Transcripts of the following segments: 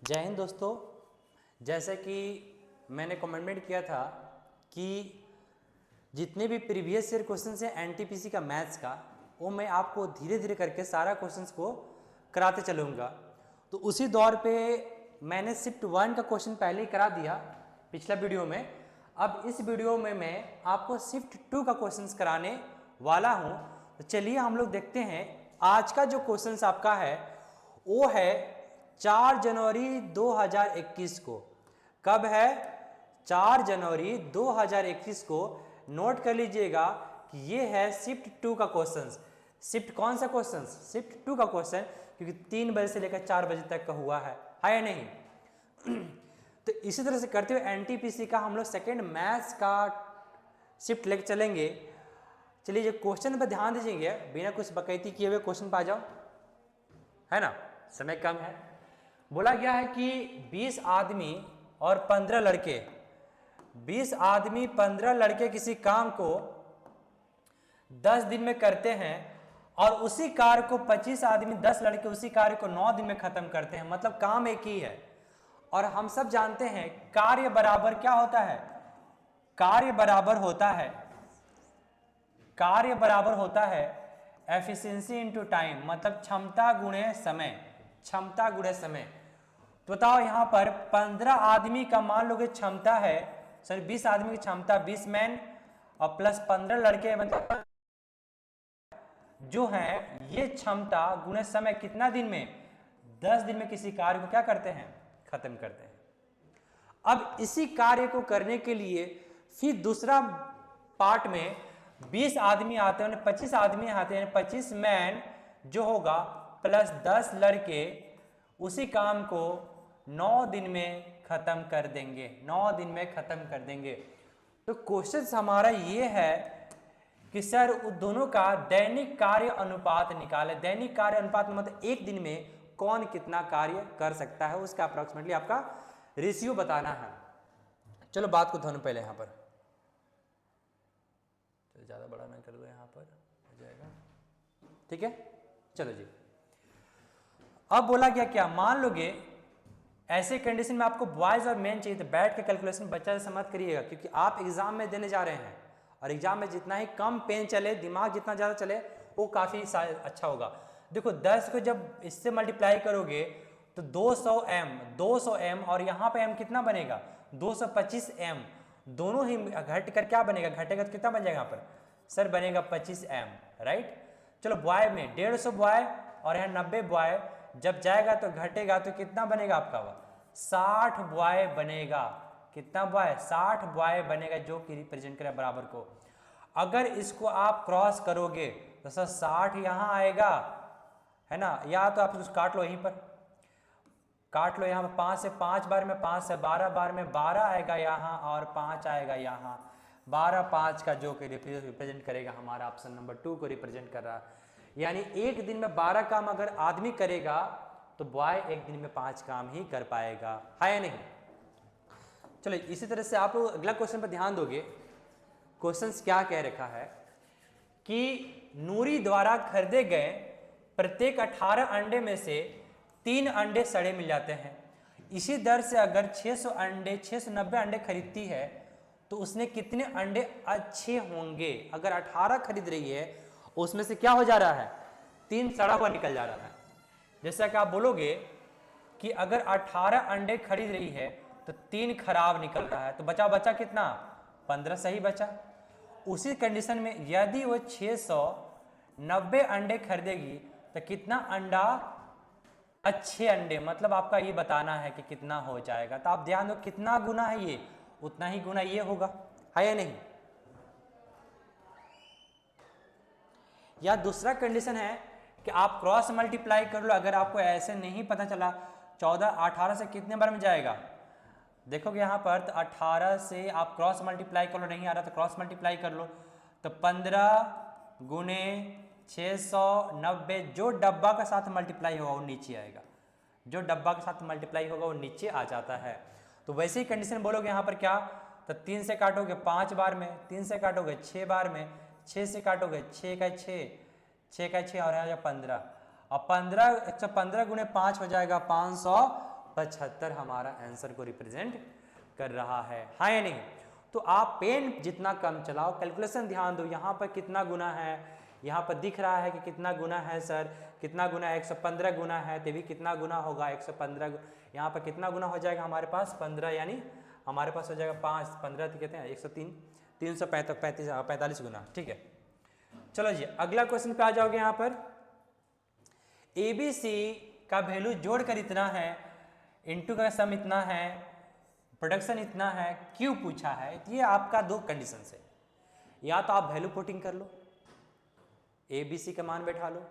जय हिंद दोस्तों। जैसे कि मैंने कमेंट किया था कि जितने भी प्रीवियस ईयर क्वेश्चन हैं एनटीपीसी का मैथ्स का, वो मैं आपको धीरे धीरे करके सारा क्वेश्चंस को कराते चलूँगा। तो उसी दौर पे मैंने शिफ्ट 1 का क्वेश्चन पहले ही करा दिया पिछला वीडियो में। अब इस वीडियो में मैं आपको शिफ्ट 2 का क्वेश्चंस कराने वाला हूँ। तो चलिए हम लोग देखते हैं। आज का जो क्वेश्चंस आपका है वो है 4 जनवरी 2021 को। कब है? 4 जनवरी 2021 को। नोट कर लीजिएगा कि ये है शिफ्ट 2 का क्वेश्चन। शिफ्ट कौन सा क्वेश्चन? शिफ्ट 2 का क्वेश्चन, क्योंकि 3 बजे से लेकर 4 बजे तक का हुआ है या नहीं? तो इसी तरह से करते हुए एनटीपीसी का हम लोग सेकेंड मैथ्स का शिफ्ट लेकर चलेंगे। चलिए जो क्वेश्चन पर ध्यान दीजिए, बिना कुछ बकैती किए हुए क्वेश्चन पर आ जाओ, है ना, समय कम है। बोला गया है कि 20 आदमी और 15 लड़के, 20 आदमी 15 लड़के किसी काम को 10 दिन में करते हैं और उसी कार्य को 25 आदमी 10 लड़के उसी कार्य को 9 दिन में खत्म करते हैं। मतलब काम एक ही है। और हम सब जानते हैं कार्य बराबर क्या होता है? कार्य बराबर होता है एफिशिएंसी इनटू टाइम, मतलब क्षमता गुणे समय। क्षमता गुणे समय। तो बताओ यहाँ पर 15 आदमी का मान लो कि क्षमता है, सॉरी 20 आदमी की क्षमता 20 मैन और प्लस 15 लड़के, मतलब जो है ये क्षमता गुणे समय कितना दिन में? 10 दिन में किसी कार्य को क्या करते हैं? खत्म करते हैं। अब इसी कार्य को करने के लिए फिर दूसरा पार्ट में 20 आदमी आते हैं, 25 आदमी आते हैं, 25 मैन जो होगा प्लस 10 लड़के उसी काम को 9 दिन में खत्म कर देंगे। 9 दिन में खत्म कर देंगे। तो क्वेश्चन हमारा ये है कि सर दोनों का दैनिक कार्य अनुपात निकाले। दैनिक कार्य अनुपात मतलब एक दिन में कौन कितना कार्य कर सकता है, उसका अप्रोक्सीमेटली आपका रेशियो बताना है। चलो बात को धोने पहले यहाँ पर, चलो ज़्यादा बड़ा ना कर दो, यहाँ पर हो जाएगा, ठीक है। चलो जी, अब बोला गया क्या, मान लोगे ऐसे कंडीशन में आपको बॉयज और मेन चाहिए तो बैठ के कैलकुलेशन बच्चा से मत करिएगा, क्योंकि आप एग्जाम में देने जा रहे हैं और एग्जाम में जितना ही कम पेन चले, दिमाग जितना ज़्यादा चले, वो काफ़ी अच्छा होगा। देखो 10 को जब इससे मल्टीप्लाई करोगे तो 200 m और यहाँ पे m कितना बनेगा? 225 m। दोनों ही घट कर क्या बनेगा? घटेगा तो कितना बन जाएगा यहाँ पर? सर बनेगा 25 m, राइट। चलो बॉय में 150 बॉय और यहाँ 90 बॉय, जब जाएगा तो घटेगा तो कितना बनेगा आपका? 60 बॉय बनेगा। कितना बॉय? 60 बॉय बनेगा, जो कि रिप्रेजेंट करे बराबर को। अगर इसको आप क्रॉस करोगे तो सर 60 यहाँ आएगा, है ना, या तो आप उसको काट लो, यहीं पर काट लो। यहाँ पर 5 से 5 बार में 5 से 12 बार में 12 आएगा यहाँ और 5 आएगा यहाँ। 12 5 का जो कि रिप्रेजेंट करेगा हमारा ऑप्शन नंबर 2 को रिप्रेजेंट कर रहा है। यानी एक दिन में 12 काम अगर आदमी करेगा तो बॉय एक दिन में 5 काम ही कर पाएगा, है या नहीं? चलो इसी तरह से आप लोग अगला क्वेश्चन पर ध्यान दोगे। क्वेश्चन क्या कह रखा है कि नूरी द्वारा खरीदे गए प्रत्येक 18 अंडे में से 3 अंडे सड़े मिल जाते हैं। इसी दर से अगर 690 अंडे खरीदती है तो उसने कितने अंडे अच्छे होंगे? अगर 18 खरीद रही है उसमें से क्या हो जा रहा है? 3 सड़ा हुआ निकल जा रहा है। जैसा कि आप बोलोगे कि अगर 18 अंडे खरीद रही है तो 3 खराब निकल रहा है, तो बचा कितना? 15 सही बचा। उसी कंडीशन में यदि वो 690 अंडे खरीदेगी तो कितना अंडा अच्छे अंडे, मतलब आपका ये बताना है कि कितना हो जाएगा। तो आप ध्यान दो कितना गुना है ये, उतना ही गुना ये होगा, है या नहीं? या दूसरा कंडीशन है कि आप क्रॉस मल्टीप्लाई कर लो। अगर आपको ऐसे नहीं पता चला 14 18 से कितने बार में जाएगा, देखोगे यहाँ पर तो 18 से आप क्रॉस मल्टीप्लाई कर लो, नहीं आ रहा तो क्रॉस मल्टीप्लाई कर लो, तो 15 गुने 690, जो डब्बा का साथ मल्टीप्लाई होगा वो नीचे आएगा। जो डब्बा के साथ मल्टीप्लाई होगा वो नीचे आ जाता है। तो वैसे ही कंडीशन बोलोगे यहाँ पर क्या, तो 3 से काटोगे 5 बार में, 3 से काटोगे 6 बार में, 6 से काटोगे 6 का 6 और 15 और 15 115 गुने 5 हो जाएगा 500 75 हमारा आंसर को रिप्रेजेंट कर रहा है, हाँ या नहीं। तो आप पेन जितना कम चलाओ, कैलकुलेशन ध्यान दो, यहाँ पर कितना गुना है, यहाँ पर दिख रहा है कि कितना गुना है सर, कितना गुना है, 115 गुना है, तो भी कितना गुना होगा 115, यहाँ पर कितना गुना हो जाएगा हमारे पास 15, यानी हमारे पास हो जाएगा 5, 15 कहते हैं 103, 345 गुना, ठीक है। चलो जी अगला क्वेश्चन पे आ जाओगे। यहाँ पर ABC का वैल्यू जोड़कर इतना है, इनटू का सम इतना है, प्रोडक्शन इतना है, क्यों पूछा है। तो ये आपका दो कंडीशन है, या तो आप वैल्यू पुटिंग कर लो, ABC का मान बैठा लो,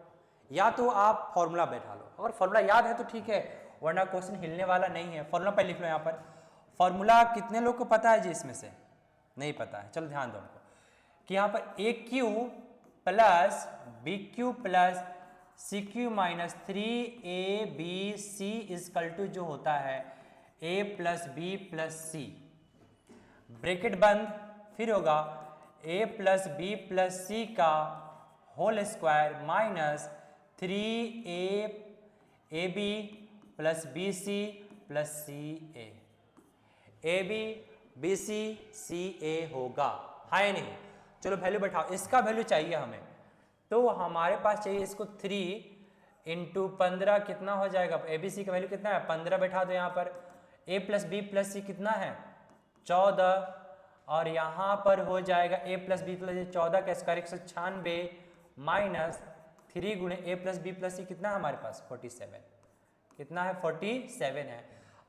या तो आप फॉर्मूला बैठा लो। अगर फॉर्मूला याद है तो ठीक है, वरना क्वेश्चन हिलने वाला नहीं है। फॉर्मूला पे लिख लो। यहाँ पर फॉर्मूला कितने लोग को पता है जी, इसमें से नहीं पता है, चलो ध्यान दो हमको कि यहाँ पर AQ plus BQ plus CQ minus 3ABC is equal to जो होता है A plus B plus C, bracket बंद, फिर होगा A plus B plus C का whole square minus 3AB plus BC plus CA, AB BC CA होगा, हाँ या नहीं। चलो वैल्यू बैठाओ, इसका वैल्यू चाहिए हमें, तो हमारे पास चाहिए इसको 3 इंटू 15 कितना हो जाएगा, ABC का वैल्यू कितना है 15 बैठा दो यहाँ पर, A plus B plus C कितना है 14, और यहाँ पर हो जाएगा A प्लस B प्लस 14 का स्क्वायर 196 माइनस 3 गुणे A plus B plus C कितना है हमारे पास 47, कितना है 47 है।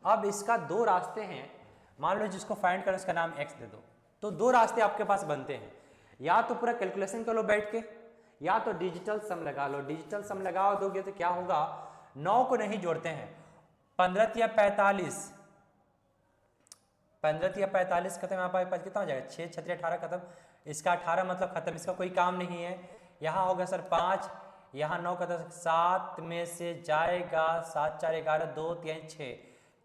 अब इसका दो रास्ते हैं, मान लो जिसको फाइंड करो उसका नाम x दे दो, तो दो रास्ते आपके पास बनते हैं, या तो पूरा कैलकुलेशन कर लो बैठ के, या तो डिजिटल सम लगा लो। डिजिटल सम लगाओ दोगे तो क्या होगा, 9 को नहीं जोड़ते हैं, 15 या 45, 15 या 45 खत्म, यहाँ पर कितना हो जाएगा 6 6 18 खत्म, इसका 18 मतलब खत्म, इसका कोई काम नहीं है। यहाँ होगा सर 5, यहाँ 9 का 7 में से जाएगा 7 4 11 2 3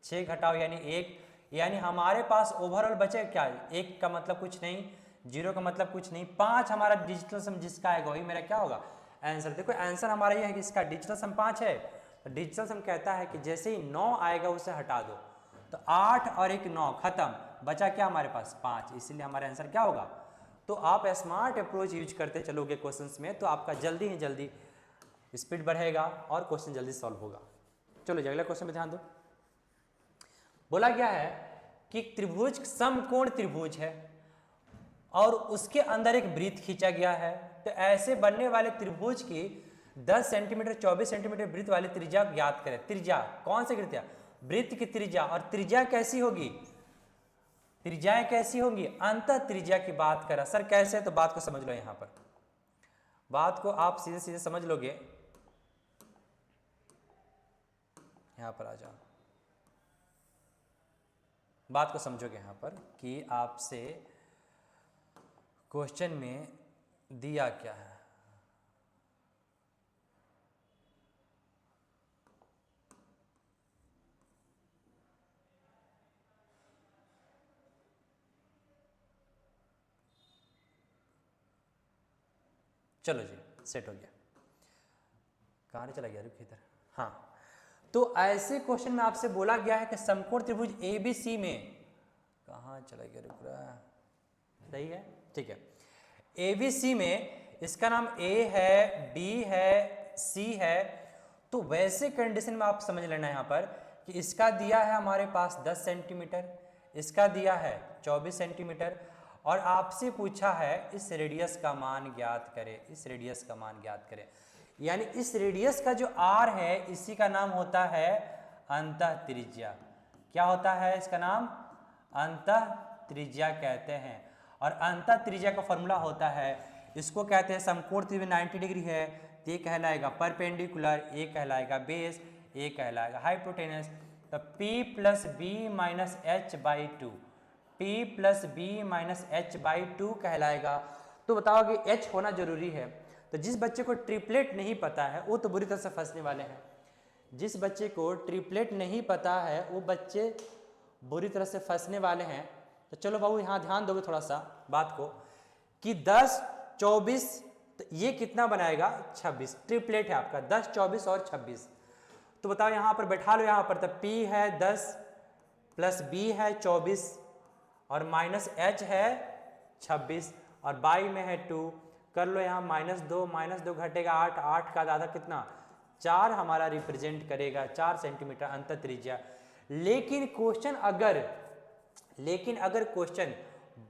6 घटाओ यानी 1, यानी हमारे पास ओवरऑल बचे क्या, 1 का मतलब कुछ नहीं, 0 का मतलब कुछ नहीं, 5 हमारा डिजिटल सम जिसका आएगा वही मेरा क्या होगा आंसर। देखो आंसर हमारा ये है कि इसका डिजिटल सम 5 है, तो डिजिटल सम कहता है कि जैसे ही 9 आएगा उसे हटा दो, तो 8 और 1 9 खत्म, बचा क्या हमारे पास 5, इसीलिए हमारा आंसर क्या होगा। तो आप स्मार्ट अप्रोच यूज करते चलोगे क्वेश्चंस में, तो आपका जल्दी ही जल्दी स्पीड बढ़ेगा और क्वेश्चन जल्दी सॉल्व होगा। चलो जी अगला क्वेश्चन पे ध्यान दो। बोला गया है कि त्रिभुज समकोण त्रिभुज है और उसके अंदर एक वृत्त खींचा गया है, तो ऐसे बनने वाले त्रिभुज की 10 सेंटीमीटर 24 सेंटीमीटर वृत्त वाली त्रिज्या ज्ञात करें। त्रिज्या कौन सी त्रिज्या, वृत्त की त्रिज्या, और त्रिज्या कैसी होगी, त्रिज्याएं कैसी होंगी, अंतः त्रिज्या की बात करा। सर कैसे, तो बात को समझ लो, यहां पर बात को आप सीधे सीधे समझ लोगे, यहां पर आ जाओ, बात को समझोगे यहां पर कि आपसे क्वेश्चन में दिया क्या है। चलो जी सेट हो गया, कहाँ चला गया, रुक इधर, हाँ। तो ऐसे क्वेश्चन में आपसे बोला गया है कि समकोण त्रिभुज ABC में, कहाँ चला गया, रुक रहा है, सही है, ठीक है, ABC में इसका नाम A है, B है, C है। तो वैसे कंडीशन में आप समझ लेना यहाँ पर कि इसका दिया है हमारे पास 10 सेंटीमीटर, इसका दिया है 24 सेंटीमीटर, और आपसे पूछा है इस रेडियस का मान ज्ञात करें, इस रेडियस का मान ज्ञात करें, यानी इस रेडियस का जो R है इसी का नाम होता है अंतः त्रिज्या। क्या होता है इसका नाम, अंतः त्रिज्या कहते हैं। और अंतः त्रिज्या का फॉर्मूला होता है, इसको कहते हैं समकोण त्रिभुज 90 डिग्री है, तो ये कहलाएगा परपेंडिकुलर, ये कहलाएगा बेस, ये कहलाएगा हाइपोटेनस। तो P plus B minus H by 2, P plus B minus H by 2 कहलाएगा। तो बताओ कि H होना जरूरी है, तो जिस बच्चे को ट्रिपलेट नहीं पता है वो तो बुरी तरह से फंसने वाले हैं, जिस बच्चे को ट्रिपलेट नहीं पता है वो बच्चे बुरी तरह से फंसने वाले हैं। तो चलो बाबू यहाँ ध्यान दोगे थोड़ा सा बात को कि 10 24 ये कितना बनाएगा 26, ट्रिपलेट है आपका 10 24 और 26। तो बताओ यहाँ पर बैठा लो यहाँ पर, तो P है 10 प्लस B है 24 और माइनस H है 26 और बाई में है 2, कर लो यहाँ -2 घटेगा 8, 8 का दादा कितना 4 हमारा रिप्रेजेंट करेगा 4 सेंटीमीटर अंतर त्रिज्या। लेकिन अगर क्वेश्चन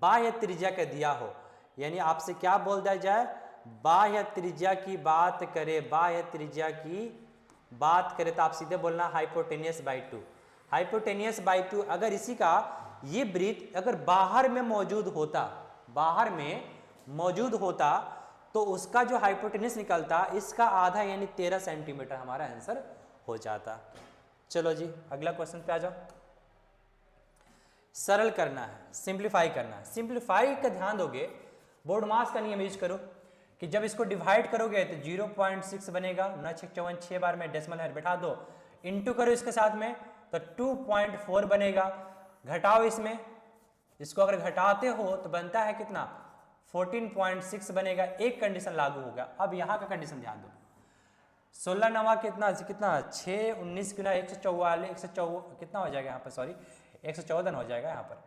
बाह्य त्रिज्या का दिया हो, यानी आपसे क्या बोल दिया जाए, बाह्य त्रिज्या की बात करे तो आप सीधे बोलना हाइपोटेनियस बाई 2। हाइपोटेनियस बाई 2 अगर इसी का ये वृत्त अगर बाहर में मौजूद होता तो उसका जो हाइपोटेनियस निकलता इसका आधा यानी 13 सेंटीमीटर हमारा आंसर हो जाता। चलो जी अगला क्वेश्चन पे आ जाओ। सरल करना है, सिंप्लीफाई करना है। सिंप्लीफाई का ध्यान दोगे, बोर्ड मास का नियम यूज करो कि जब इसको डिवाइड करोगे तो 0.6 बनेगा, 9 6 54 6 बार में डेसिमल है बैठा दो, इंटू करो इसके साथ में तो 2.4 बनेगा, घटाओ इसमें, इसको अगर घटाते हो तो बनता है कितना 14.6 बनेगा। एक कंडीशन लागू होगा। अब यहाँ का कंडीशन ध्यान दो, 16 9 कितना 6 19 गुना 144 कितना हो जाएगा यहाँ पर, सॉरी 114 हो जाएगा यहाँ पर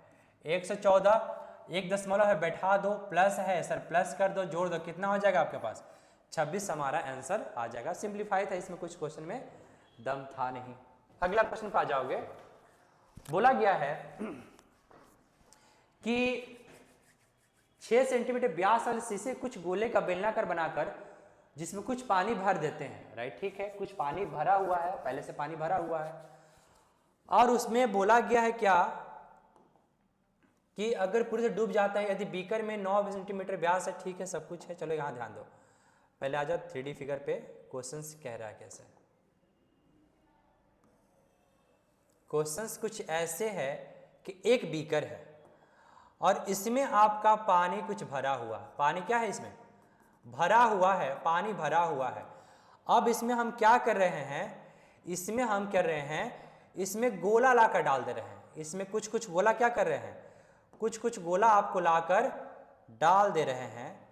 114, एक दशमलव है बैठा दो, प्लस है सर प्लस कर दो, जोड़ दो, कितना हो जाएगा आपके पास 26 हमारा आंसर आ जाएगा। सिंप्लीफाई था, इसमें कुछ क्वेश्चन में दम था नहीं। अगला क्वेश्चन पे आ जाओगे, बोला गया है कि 6 सेंटीमीटर व्यास वाले शीशे कुछ गोले का बेलनाकार बनाकर जिसमें कुछ पानी भर देते हैं, राइट, ठीक है, कुछ पानी भरा हुआ है, पहले से पानी भरा हुआ है, और उसमें बोला गया है क्या कि अगर पूरे से डूब जाता है, यदि बीकर में 9 सेंटीमीटर व्यास है, ठीक है, सब कुछ है। चलो यहाँ ध्यान दो, पहले आ जाओ 3D फिगर पे, क्वेश्चंस कह रहा है कैसे। क्वेश्चंस कुछ ऐसे है कि एक बीकर है और इसमें आपका पानी कुछ भरा हुआ, पानी क्या है इसमें भरा हुआ है, पानी भरा हुआ है। अब इसमें हम क्या कर रहे हैं, इसमें गोला लाकर डाल दे रहे हैं, इसमें कुछ गोला क्या कर रहे हैं, कुछ गोला आपको लाकर डाल दे रहे हैं।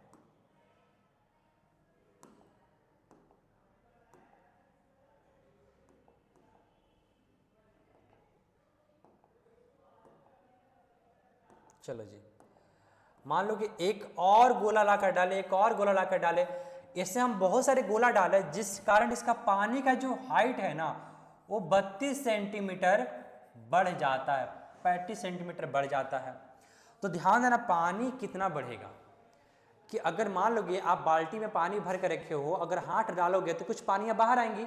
चलो जी, मान लो कि एक और गोला लाकर डाले, एक और गोला लाकर डाले, इससे हम बहुत सारे गोला डाले, जिस कारण इसका पानी का जो हाइट है ना वो 32 सेंटीमीटर बढ़ जाता है, 35 सेंटीमीटर बढ़ जाता है। तो ध्यान देना पानी कितना बढ़ेगा कि अगर मान लोगे आप बाल्टी में पानी भर कर रखे हो, अगर हाथ डालोगे तो कुछ पानी बाहर आएंगी,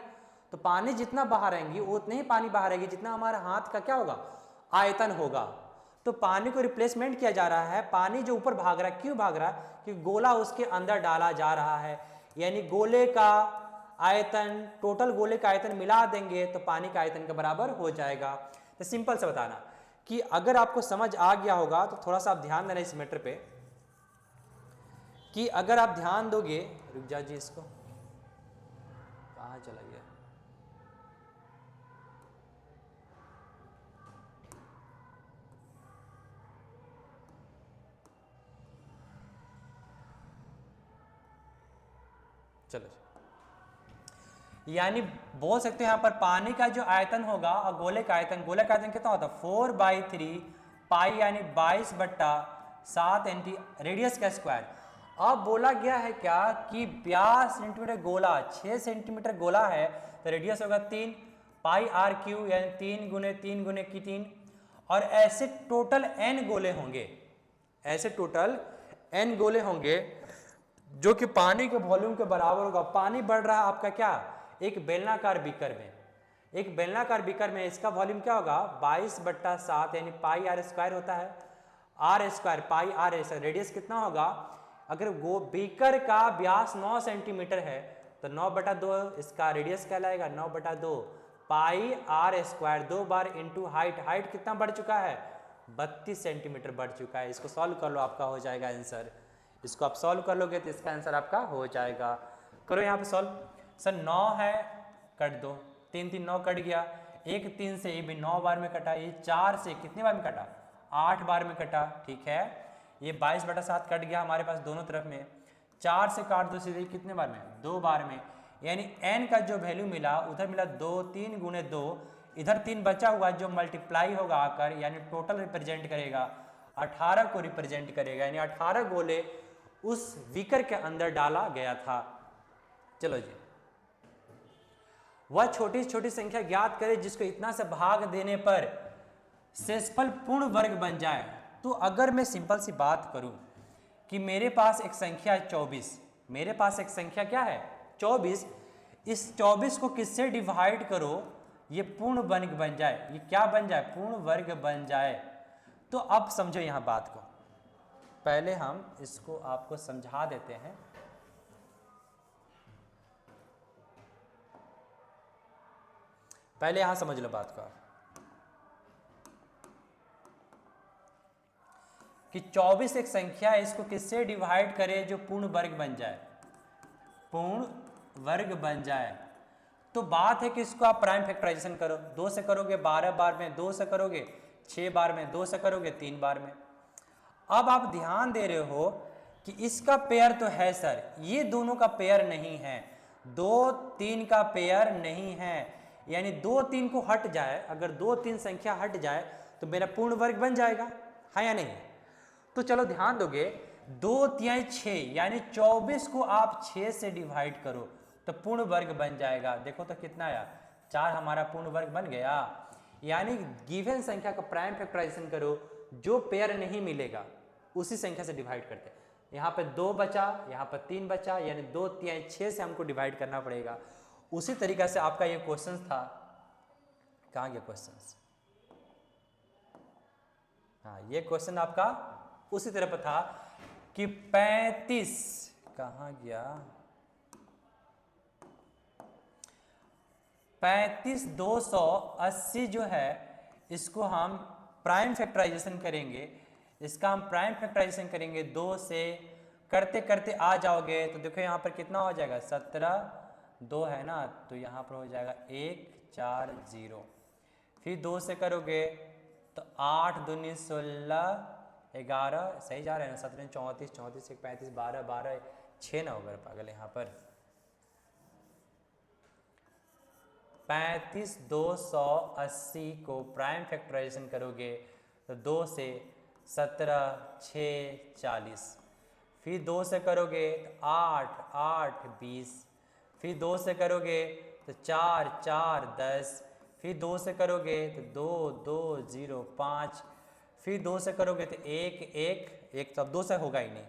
तो पानी जितना बाहर आएंगी उतने ही पानी बाहर आएगी जितना हमारा हाथ का क्या होगा आयतन होगा। तो पानी को रिप्लेसमेंट किया जा रहा है, पानी जो ऊपर भाग रहा है, क्यों भाग रहा है कि गोला उसके अंदर डाला जा रहा है, यानी गोले का आयतन, टोटल गोले का आयतन मिला देंगे तो पानी का आयतन के बराबर हो जाएगा। तो सिंपल से बताना कि अगर आपको समझ आ गया होगा तो थोड़ा सा आप ध्यान देना इस मैटर पे कि अगर आप ध्यान दोगे, रुक जा जी, इसको कहाँ चला गया, चलो, यानी बोल सकते हैं यहाँ पर पानी का जो आयतन होगा और गोले का आयतन कितना होता है 4/3 पाई यानी 22/7 एंटी रेडियस का स्क्वायर। अब बोला गया है क्या कि 52 सेंटीमीटर गोला, 6 सेंटीमीटर गोला है तो रेडियस होगा 3 पाई r³ यानी 3 गुने 3 गुने की 3, और ऐसे टोटल n गोले होंगे जो कि पानी के वॉल्यूम के बराबर होगा। पानी बढ़ रहा है आपका क्या, एक बेलनाकार बीकर में इसका वॉल्यूम क्या होगा 22/7 यानी पाई r² होता है, r² पाई r, रेडियस कितना होगा, अगर वो बीकर का व्यास 9 सेंटीमीटर है तो 9/2 इसका रेडियस कहलाएगा, 9/2 पाई r², 2 बार इंटू हाइट कितना बढ़ चुका है 32 सेंटीमीटर बढ़ चुका है। इसको सॉल्व कर लो, आपका हो जाएगा आंसर। इसको आप सॉल्व कर लोगे तो इसका आंसर आपका हो जाएगा। करो यहाँ पे सॉल्व। सर 9 है, कट दो, 3 3 9 कट गया, 1 3 से ये भी 9 बार में कटा, ये 4 से कितने बार में कटा 8 बार में कटा, ठीक है, ये 22/7 कट गया हमारे पास दोनों तरफ में, 4 से काट दो सीधे कितने बार में 2 बार में, यानी n का जो वैल्यू मिला उधर मिला 2, 3 गुणे 2, इधर 3 बचा हुआ जो मल्टीप्लाई होगा आकर, यानी टोटल रिप्रेजेंट करेगा 18 को रिप्रेजेंट करेगा, यानी 18 गोले उस बीकर के अंदर डाला गया था। चलो जी, वह छोटी छोटी संख्या ज्ञात करे जिसको इतना से भाग देने पर शेषफल पूर्ण वर्ग बन जाए। तो अगर मैं सिंपल सी बात करूं कि मेरे पास एक संख्या है 24, मेरे पास एक संख्या क्या है 24, इस 24 को किससे डिवाइड करो ये पूर्ण वर्ग बन जाए, ये क्या बन जाए, पूर्ण वर्ग बन जाए। तो अब समझो यहां बात को, पहले हम इसको आपको समझा देते हैं। पहले यहां समझ लो बात को कि 24 एक संख्या है, इसको किससे डिवाइड करें जो पूर्ण वर्ग बन जाए, पूर्ण वर्ग बन जाए। तो बात है कि इसको आप प्राइम फैक्टराइजेशन करो, 2 से करोगे 12 बार में, 2 से करोगे 6 बार में, 2 से करोगे 3 बार में। अब आप ध्यान दे रहे हो कि इसका पेयर तो है सर, ये दोनों का पेयर नहीं है, 2, 3 का पेयर नहीं है, यानी 2, 3 को हट जाए, अगर 2, 3 संख्या हट जाए तो मेरा पूर्ण वर्ग बन जाएगा, है या नहीं। तो चलो ध्यान दोगे, 2 तिहाई 6, यानी 24 को आप 6 से डिवाइड करो तो पूर्ण वर्ग बन जाएगा। देखो तो कितना आया, 4 हमारा पूर्ण वर्ग बन गया। यानी गिवन संख्या का प्राइम फैक्टराइजेशन करो, जो पेयर नहीं मिलेगा उसी संख्या से डिवाइड करते हैं। यहाँ पे 2 बचा, यहाँ पर 3 बचा, यानी 2 तिहाई 6 से हमको डिवाइड करना पड़ेगा। उसी तरीका से आपका ये क्वेश्चन था, कहाँ गया क्वेश्चन, हाँ ये क्वेश्चन आपका उसी तरह पर था कि 35, कहाँ गया, 35,280 जो है इसको हम प्राइम फैक्टराइजेशन करेंगे, इसका हम प्राइम फैक्टराइजेशन करेंगे 2 से, करते करते आ जाओगे तो देखो यहाँ पर कितना हो जाएगा, 17, 2 है ना, तो यहाँ पर हो जाएगा 140। फिर 2 से करोगे तो 8 दूनी 16, 11, सही जा रहे हैं ना, 17, 34, 34, 35, 12, 12, 6 ना होगा पागल यहाँ पर, 35,280 को प्राइम फैक्टराइजेशन करोगे तो 2 से 17, 6, 40, फिर 2 से करोगे तो 8, 8, 20, फिर 2 से करोगे तो 4, 4, 10, फिर 2 से करोगे तो 2, 2, 0, 5, फिर 2 से करोगे तो 1, 1, 1, तो अब 2 से होगा ही नहीं,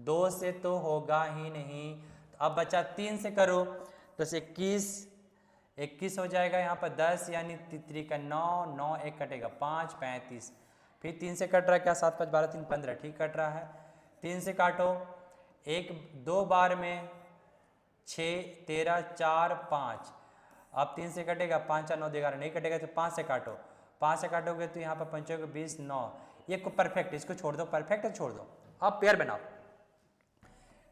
2 से तो होगा ही नहीं। तो अब बचा 3 से करो तो 21, 21 हो जाएगा, यहाँ पर 10, यानी 3 का 9, 9, 1 कटेगा 5, 35, फिर 3 से कट रहा है क्या, 7, 5, 12, 3, 15, ठीक कट रहा है। 3 से काटो, 1, 2 बार में 6, 13, 4, 5, अब 3 से कटेगा, 5, 4, 9, 11, नहीं कटेगा तो 5 से काटो, 5 से काटोगे तो यहाँ पर 5 को 20, 9, ये को परफेक्ट, इसको छोड़ दो, परफेक्ट है छोड़ दो। अब पेयर बनाओ,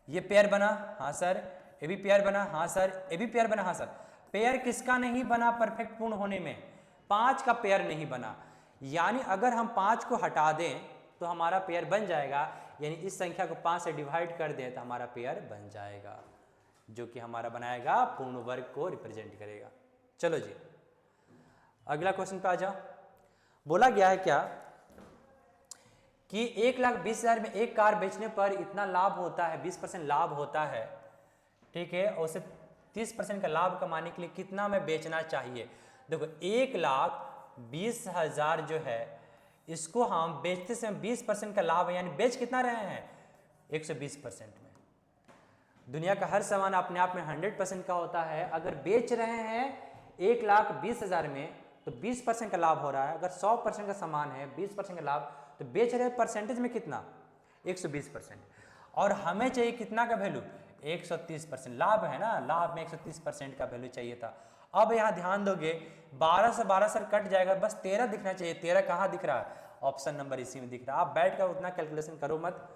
ये पेयर बना, हाँ सर, ये भी पेयर बना, हाँ सर, ये भी पेयर बना, हाँ सर। पेयर किसका नहीं बना परफेक्ट पूर्ण होने में, 5 का पेयर नहीं बना, यानी अगर हम 5 को हटा दें तो हमारा पेयर बन जाएगा, यानी इस संख्या को 5 से डिवाइड कर दें तो हमारा पेयर बन जाएगा, जो कि हमारा बनाएगा पूर्ण वर्ग को रिप्रेजेंट करेगा। चलो जी अगला क्वेश्चन पे आ जाओ। बोला गया है क्या कि 1,20,000 में एक कार बेचने पर इतना लाभ होता है, 20% लाभ होता है, ठीक है, और उसे 30% का लाभ कमाने के लिए कितना में बेचना चाहिए। देखो 1,20,000 जो है इसको हम बेचते समय 20% का लाभ है, यानी बेच कितना रहे हैं 120% में। दुनिया का हर सामान अपने आप में 100% का होता है, अगर बेच रहे हैं 1,20,000 में तो 20% का लाभ हो रहा है, अगर 100% का सामान है 20% का लाभ, तो बेच रहे परसेंटेज में कितना 120%, और हमें चाहिए कितना का वैल्यू 130%, लाभ है ना, लाभ में 130% का वैल्यू चाहिए था। अब यहाँ ध्यान दोगे 12 से 12 सर कट जाएगा, बस 13 दिखना चाहिए, 13 कहाँ दिख रहा है, ऑप्शन नंबर इसी में दिख रहा है। आप बैठ कर उतना कैलकुलेशन करो मत,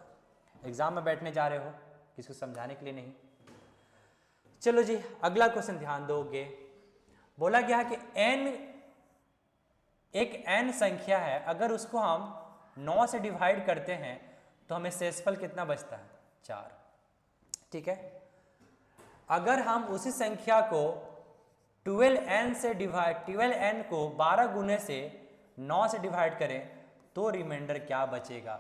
एग्जाम में बैठने जा रहे हो, किसको समझाने के लिए नहीं। चलो जी अगला क्वेश्चन ध्यान दोगे, बोला गया कि एक n संख्या है, अगर उसको हम 9 से डिवाइड करते हैं तो हमें शेषफल कितना बचता है 4, ठीक है। अगर हम उसी संख्या को 12n से डिवाइड 12n को 12 गुने से 9 से डिवाइड करें तो रिमाइंडर क्या बचेगा।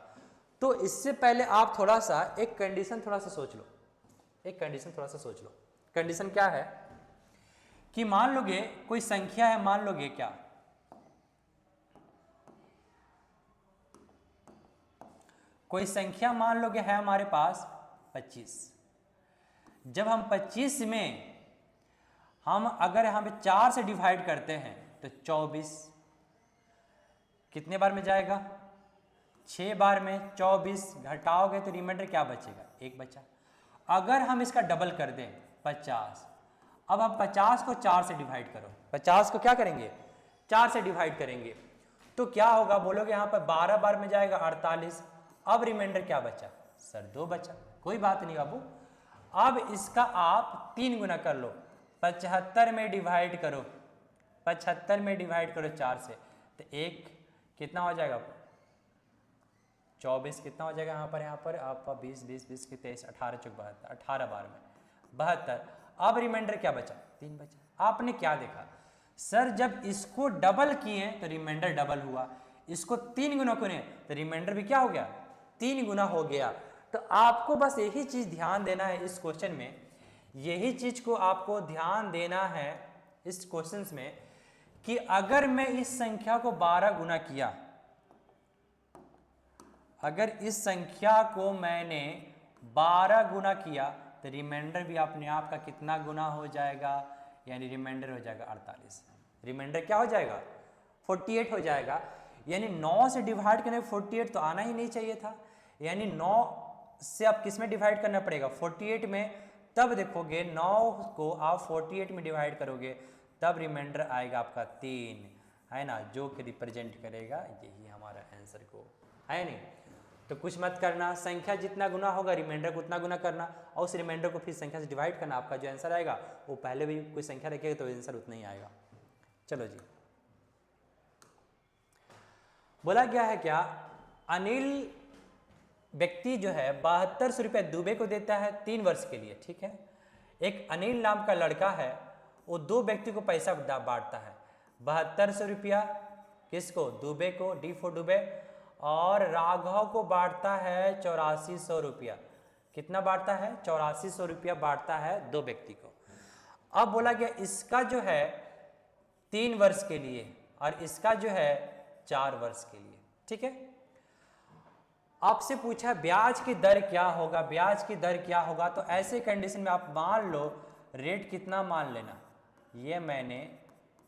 तो इससे पहले आप थोड़ा सा एक कंडीशन थोड़ा सा सोच लो, एक कंडीशन थोड़ा सा सोच लो। कंडीशन क्या है कि मान लोगे कोई संख्या है, मान लोगे क्या कोई संख्या मान लोगे है हमारे पास 25। जब हम 25 में हम अगर यहाँ पे 4 से डिवाइड करते हैं तो 24 कितने बार में जाएगा, 6 बार में। 24 घटाओगे तो रिमाइंडर क्या बचेगा, 1 बचा। अगर हम इसका डबल कर दें 50, अब हम 50 को 4 से डिवाइड करो, 50 को क्या करेंगे 4 से डिवाइड करेंगे तो क्या होगा, बोलोगे यहाँ पर 12 बार में जाएगा 48। अब रिमाइंडर क्या बचा सर, 2 बचा। कोई बात नहीं बाबू, अब इसका आप 3 गुना कर लो, 75 में डिवाइड करो, 75 में डिवाइड करो 4 से तो 1 कितना हो जाएगा 24 कितना हो जाएगा यहाँ पर आपका 20 20 20 की 23 18 चौक 72 18 बार में 72। अब रिमाइंडर क्या बचा 3 बचा। आपने क्या देखा सर, जब इसको डबल किए तो रिमाइंडर डबल हुआ, इसको 3 गुना करें तो रिमाइंडर भी क्या हो गया 3 गुना हो गया। तो आपको बस यही चीज ध्यान देना है इस क्वेश्चन में, यही चीज को आपको ध्यान देना है इस क्वेश्चन में कि अगर मैं इस संख्या को 12 गुना किया, अगर इस संख्या को मैंने 12 गुना किया तो रिमाइंडर भी अपने आप का कितना गुना हो जाएगा, यानी रिमाइंडर हो जाएगा 48। रिमाइंडर क्या हो जाएगा 48 हो जाएगा। यानी 9 से डिवाइड करने 48 तो आना ही नहीं चाहिए था, यानी 9 से आप किस में डिवाइड करना पड़ेगा 48 में। तब देखोगे 9 को आप 48 में डिवाइड करोगे तब रिमाइंडर आएगा आपका 3, है ना, जो कि रिप्रेजेंट करेगा यही हमारा आंसर को, है नहीं। तो कुछ मत करना, संख्या जितना गुना होगा रिमाइंडर को उतना गुना करना और उस रिमाइंडर को फिर संख्या से डिवाइड करना, आपका जो आंसर आएगा वो पहले भी कोई संख्या रखेगा तो आंसर उतना ही आएगा। चलो जी, बोला गया है क्या, अनिल व्यक्ति जो है 7200 रुपये दुबे को देता है 3 वर्ष के लिए, ठीक है। एक अनिल नाम का लड़का है, वो 2 व्यक्ति को पैसा बांटता है, 7200 रुपया किसको दुबे को, डी फॉर दुबे, और राघव को बांटता है 8400 रुपया। कितना बांटता है 8400 रुपया बांटता है 2 व्यक्ति को। अब बोला गया इसका जो है 3 वर्ष के लिए और इसका जो है 4 वर्ष के लिए, ठीक है। आपसे पूछा ब्याज की दर क्या होगा, ब्याज की दर क्या होगा। तो ऐसे कंडीशन में आप मान लो रेट कितना मान लेना, ये मैंने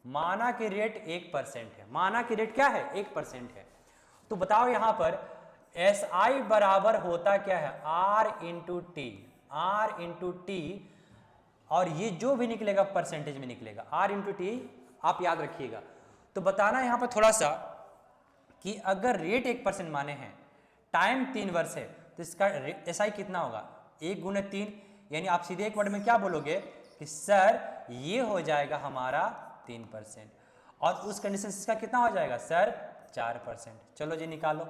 माना कि रेट 1% है, माना कि रेट क्या है 1% है। तो बताओ यहां पर SI बराबर होता क्या है R into T, R into T, और ये जो भी निकलेगा परसेंटेज में निकलेगा, R इंटू टी आप याद रखिएगा। तो बताना यहां पर थोड़ा सा कि अगर रेट 1% माने हैं, टाइम 3 वर्ष है, तो इसका SI कितना होगा 1 गुने 3, यानी आप सीधे एक वर्ड में क्या बोलोगे कि सर ये हो जाएगा हमारा 3%, और उस कंडीशन से इसका कितना हो जाएगा सर 4%। चलो जी निकालो,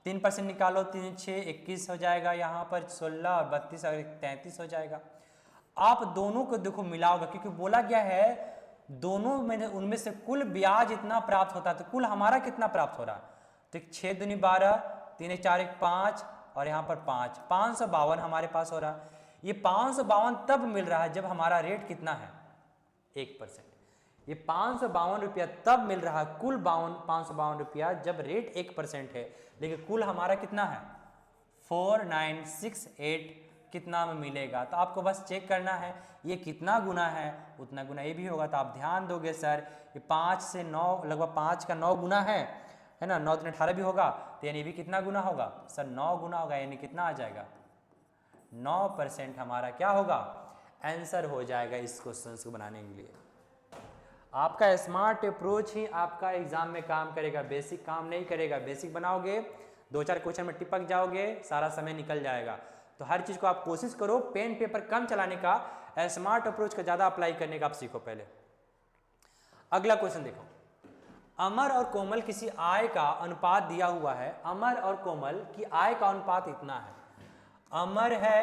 3% निकालो, 3 6 21 हो जाएगा, यहाँ पर 16 और 32 और 33 हो जाएगा। आप दोनों को देखो मिलाओगे, क्योंकि बोला गया है दोनों में उनमें से कुल ब्याज इतना प्राप्त होता है, तो कुल हमारा कितना प्राप्त हो रहा है, तो 6 दूनी 12, 3 4 1 5 और यहाँ पर 5, 552 हमारे पास हो रहा है। ये 552 तब मिल रहा है जब हमारा रेट कितना है 1%। ये 552 रुपया तब मिल रहा है, कुल 552 रुपया जब रेट 1% है, लेकिन कुल हमारा कितना है 4968 कितना में मिलेगा। तो आपको बस चेक करना है ये कितना गुना है, उतना गुना ये भी होगा। तो आप ध्यान दोगे सर ये 5 से 9 लगभग 5 का 9 गुना है ना, 9 3 18 भी होगा, तो यानी भी कितना गुना होगा सर 9 गुना होगा, यानी कितना आ जाएगा 9% हमारा क्या होगा आंसर हो जाएगा इस क्वेश्चन को बनाने के लिए। आपका स्मार्ट अप्रोच ही आपका एग्जाम में काम करेगा, बेसिक काम नहीं करेगा। बेसिक बनाओगे 2-4 क्वेश्चन में टिपक जाओगे, सारा समय निकल जाएगा। तो हर चीज को आप कोशिश करो पेन पेपर कम चलाने का, स्मार्ट अप्रोच का ज्यादा अप्लाई करने का आप सीखो पहले। अगला क्वेश्चन देखो, अमर और कोमल किसी आय का अनुपात दिया हुआ है, अमर और कोमल की आय का अनुपात इतना है। अमर है,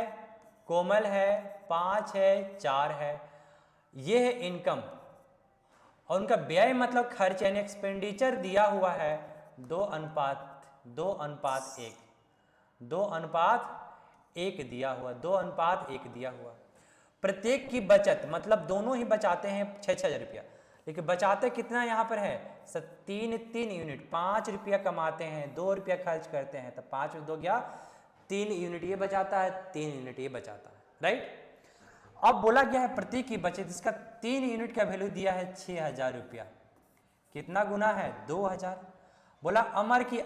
कोमल है, 5 है, 4 है। ये है इनकम और उनका व्यय मतलब खर्च यानी एक्सपेंडिचर दिया हुआ है 2:1 दिया हुआ, 2:1 दिया हुआ। प्रत्येक की बचत मतलब दोनों ही बचाते हैं 6,000 रुपया, लेकिन बचाते कितना यहाँ पर है 3 यूनिट। 5 रुपया कमाते हैं, 2 रुपया खर्च करते हैं, तो 5 में 2 गया 3 यूनिट ये बचाता है, 3 यूनिट ये बचाता है, राइट। अब बोला गया है प्रत्येक की बचत, इसका 3 यूनिट का वैल्यू दिया है 6,000 रुपया। कितना गुना है 2,000। बोला अमर की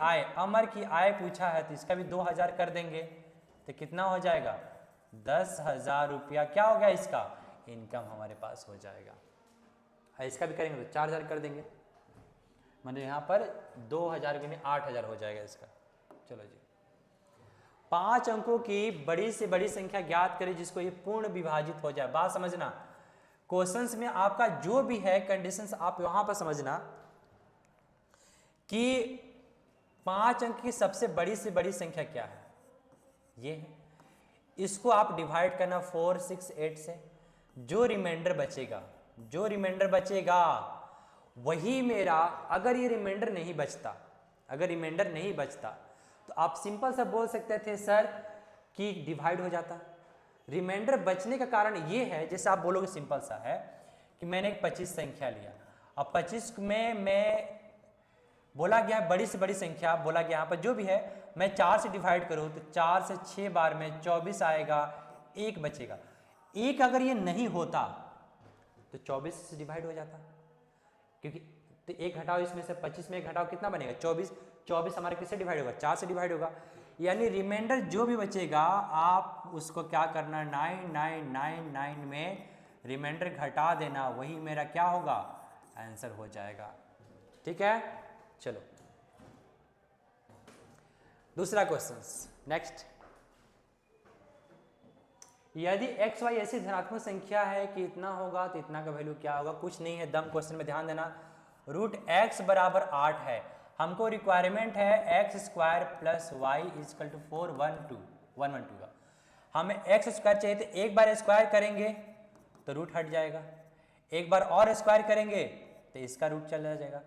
आय पूछा है तो इसका भी 2,000 कर देंगे तो कितना हो जाएगा 10,000 रुपया। क्या हो गया इसका इनकम हमारे पास हो जाएगा। इसका भी करेंगे तो 4,000 कर देंगे, मतलब यहाँ पर 2,000 के में 8,000 हो जाएगा इसका। चलो जी, 5 अंकों की बड़ी से बड़ी संख्या ज्ञात करें जिसको ये पूर्ण विभाजित हो जाए। बात समझना, क्वेश्चंस में आपका जो भी है कंडीशंस आप वहां पर समझना कि 5 अंक की सबसे बड़ी से बड़ी संख्या क्या है, ये है। इसको आप डिवाइड करना 4, 6, 8 से। जो रिमाइंडर बचेगा वही मेरा, अगर ये रिमाइंडर नहीं बचता तो आप सिंपल सा बोल सकते थे सर कि डिवाइड हो जाता। रिमाइंडर बचने का कारण ये है, जैसे आप बोलोगे सिंपल सा है कि मैंने एक 25 संख्या लिया, अब 25 में मैं बोला गया बड़ी से बड़ी संख्या, बोला गया यहाँ पर जो भी है मैं 4 से डिवाइड करूँ तो 4 से 6 बार में 24 आएगा, 1 बचेगा। 1 अगर ये नहीं होता तो 24 से डिवाइड हो जाता, क्योंकि तो 1 घटाओ इसमें से 25 में 1 घटाओ कितना बनेगा 24। 24 हमारे किससे डिवाइड होगा 4 से डिवाइड होगा, यानी रिमाइंडर जो भी बचेगा आप उसको क्या करना 9999 में रिमाइंडर घटा देना, वही मेरा क्या होगा आंसर हो जाएगा। ठीक है, चलो दूसरा क्वेश्चन नेक्स्ट। यदि एक्स वाई ऐसी धनात्मक संख्या है कि इतना होगा तो इतना का वैल्यू क्या होगा, कुछ नहीं है दम क्वेश्चन में ध्यान देना। रूट एक्स बराबर 8 है, हमको रिक्वायरमेंट है x square plus y is equal to 112 का। हमें एक्स स्क्वायर चाहिए तो एक बार स्क्वायर करेंगे तो रूट हट जाएगा, एक बार और स्क्वायर करेंगे तो इसका रूट चला जाएगा।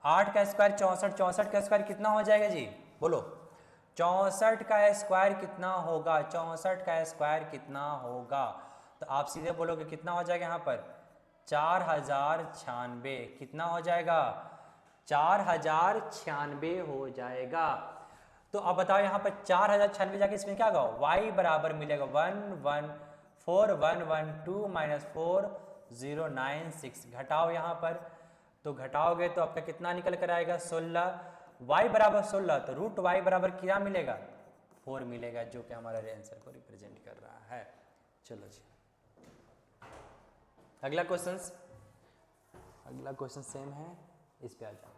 8 का स्क्वायर 64, 64 का स्क्वायर कितना हो जाएगा जी बोलो, 64 का स्क्वायर कितना होगा, 64 का स्क्वायर कितना होगा, तो आप सीधे बोलोगे कितना हो जाएगा यहाँ पर 4096, कितना हो जाएगा 4096 हो जाएगा। तो अब बताओ यहाँ पर 4096 जाके इसमें क्या होगा y बराबर मिलेगा 114,112 माइनस 4096, घटाओ यहाँ पर तो घटाओगे तो आपका कितना निकल कर आएगा 16, y बराबर 16 तो रूट y बराबर क्या मिलेगा 4 मिलेगा, जो कि हमारा आंसर को रिप्रेजेंट कर रहा है। चलो जी अगला क्वेश्चन सेम है, इस पे आ जाओ।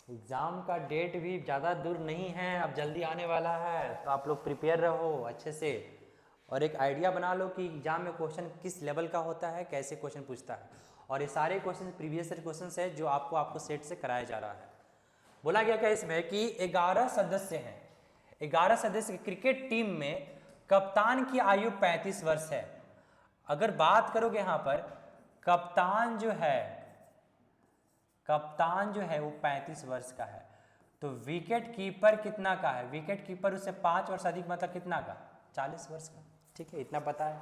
एग्जाम का डेट भी ज़्यादा दूर नहीं है, अब जल्दी आने वाला है, तो आप लोग प्रिपेयर रहो अच्छे से और एक आइडिया बना लो कि एग्जाम में क्वेश्चन किस लेवल का होता है, कैसे क्वेश्चन पूछता है। और ये सारे क्वेश्चन प्रीवियस ईयर क्वेश्चन है जो आपको सेट से कराया जा रहा है। बोला गया क्या इसमें कि 11 सदस्य हैं, 11 सदस्य क्रिकेट टीम में कप्तान की आयु 35 वर्ष है। अगर बात करोगे यहाँ पर कप्तान जो है वो 35 वर्ष का है, तो विकेट कीपर कितना का है, विकेट कीपर उससे 5 वर्ष अधिक मतलब कितना का 40 वर्ष का। ठीक है, इतना पता है।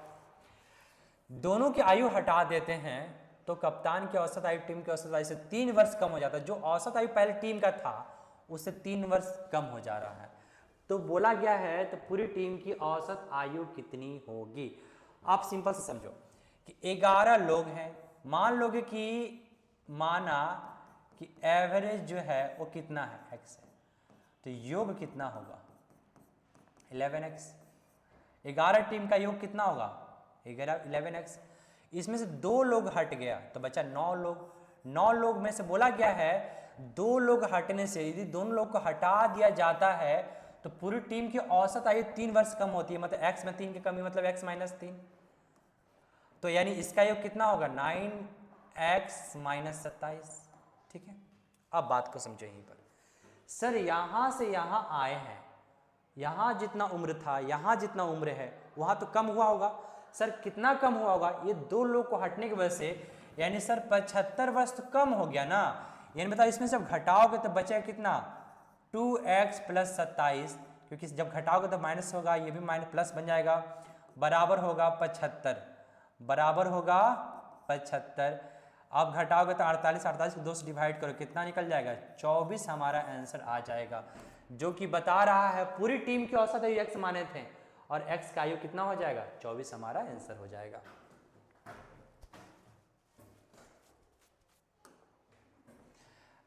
दोनों की आयु हटा देते हैं तो कप्तान की औसत आयु टीम की औसत आयु से 3 वर्ष कम हो जाता है, जो औसत आयु पहले टीम का था उससे 3 वर्ष कम हो जा रहा है। तो बोला गया है तो पूरी टीम की औसत आयु कितनी होगी। आप सिंपल से समझो कि 11 लोग हैं, मान लोगे कि माना कि एवरेज जो है वो कितना है x है, तो योग कितना होगा 11x। 11 टीम का योग कितना होगा 11x। इसमें से 2 लोग हट गया तो बचा 9 लोग। 9 लोग में से बोला गया है 2 लोग हटने से यदि दोनों लोग को हटा दिया जाता है तो पूरी टीम की औसत आयु 3 वर्ष कम होती है, मतलब x में 3 की कमी मतलब x माइनस 3, तो यानी इसका योग कितना होगा 9x माइनस 27। ठीक है, अब बात को समझो यहीं पर सर यहाँ से यहाँ आए हैं, यहाँ जितना उम्र था यहाँ जितना उम्र है वहाँ तो कम हुआ होगा। सर कितना कम हुआ होगा? ये दो लोग को हटने की वजह से, यानी सर 75 वर्ष तो कम हो गया ना। यानी बताओ इसमें जब घटाओगे तो बचेगा कितना? 2x + 27, क्योंकि जब घटाओगे तो माइनस होगा, ये भी माइनस प्लस बन जाएगा, बराबर होगा 75, बराबर होगा 75। अब घटाओगे तो 48, 48 को 2 से डिवाइड करो, कितना निकल जाएगा? 24 हमारा आंसर आ जाएगा, जो कि बता रहा है पूरी टीम के औसत आयु x माने थे, और x का आयु कितना हो जाएगा? 24 हमारा आंसर हो जाएगा।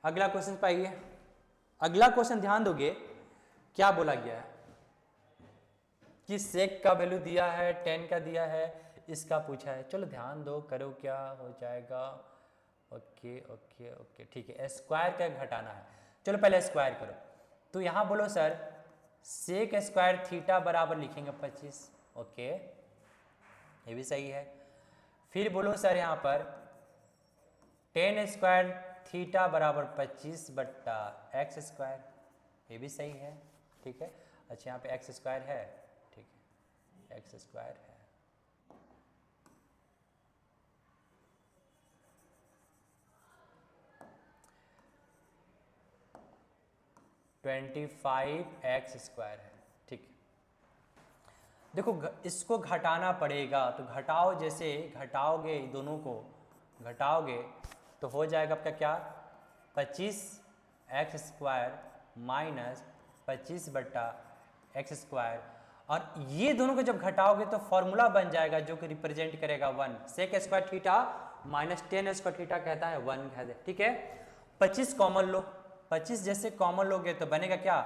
अगला क्वेश्चन पाइए। अगला क्वेश्चन ध्यान दोगे, क्या बोला गया है कि सेक का वैल्यू दिया है, 10 का दिया है, इसका पूछा है। चलो ध्यान दो, करो, क्या हो जाएगा? ओके ओके ओके, ठीक है, स्क्वायर का घटाना है। चलो पहले स्क्वायर करो, तो यहाँ बोलो सर सेक स्क्वायर थीटा बराबर लिखेंगे 25, ओके, ये भी सही है। फिर बोलो सर यहाँ पर 10 स्क्वायर थीटा बराबर 25/x स्क्वायर, ये भी सही है, ठीक है। अच्छा यहाँ पे x स्क्वायर है, ठीक है, x स्क्वायर है। x स्क्वायर है, ठीक है। देखो इसको घटाना पड़ेगा, तो घटाओ, जैसे घटाओगे दोनों को घटाओगे तो हो जाएगा आपका क्या? 25x square minus 25/x square, और ये दोनों को जब घटाओगे तो फॉर्मूला बन जाएगा जो कि रिप्रेजेंट करेगा 1। Sec square theta minus 10 square theta कहता है 1 कह दे, ठीक है। 25 कॉमन लो, 25 जैसे कॉमन लोगे तो बनेगा क्या?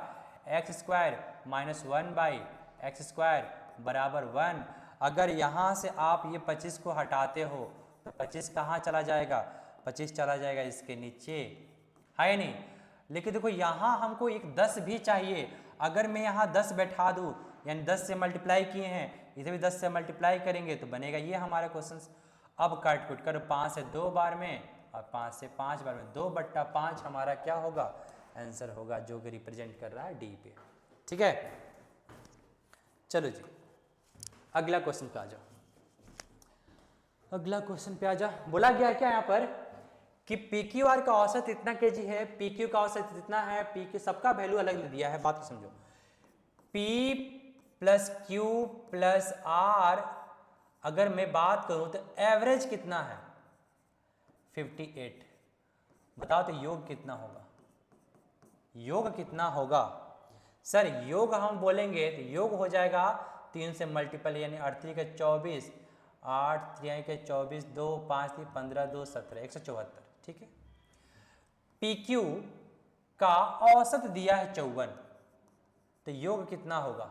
x square minus 1/x square बराबर 1। अगर यहाँ से आप ये 25 को हटाते हो तो 25 कहाँ चला जाएगा? 25 चला जाएगा इसके नीचे, है नहीं। लेकिन देखो यहाँ हमको एक 10 भी चाहिए। अगर मैं यहाँ 10 बैठा दूँ, यानी 10 से मल्टीप्लाई किए हैं, इसे भी 10 से मल्टीप्लाई करेंगे तो बनेगा ये हमारा क्वेश्चन। अब काट कुट करो, 5 से 2 बार में और 5 से 5 बार में, 2/5 हमारा क्या होगा? आंसर होगा, जो कि रिप्रेजेंट कर रहा है डी पे, ठीक है। चलो जी अगला क्वेश्चन पे आ जाओ। अगला क्वेश्चन पे आ जा। बोला गया क्या यहाँ पर कि PQR का औसत इतना kg है, PQ का औसत इतना है, PQ सबका वैल्यू अलग दिया है। बात को समझो, P + Q + R अगर मैं बात करूं तो एवरेज कितना है? 58। बताओ तो योग कितना होगा? योग कितना होगा? सर योग हम बोलेंगे तो योग हो जाएगा 3 से मल्टीपल, यानी 8 3 के 24, 8 3 के 24, 2 5 3 15 2 17, 174, ठीक है। PQ का औसत दिया है 54, तो योग कितना होगा?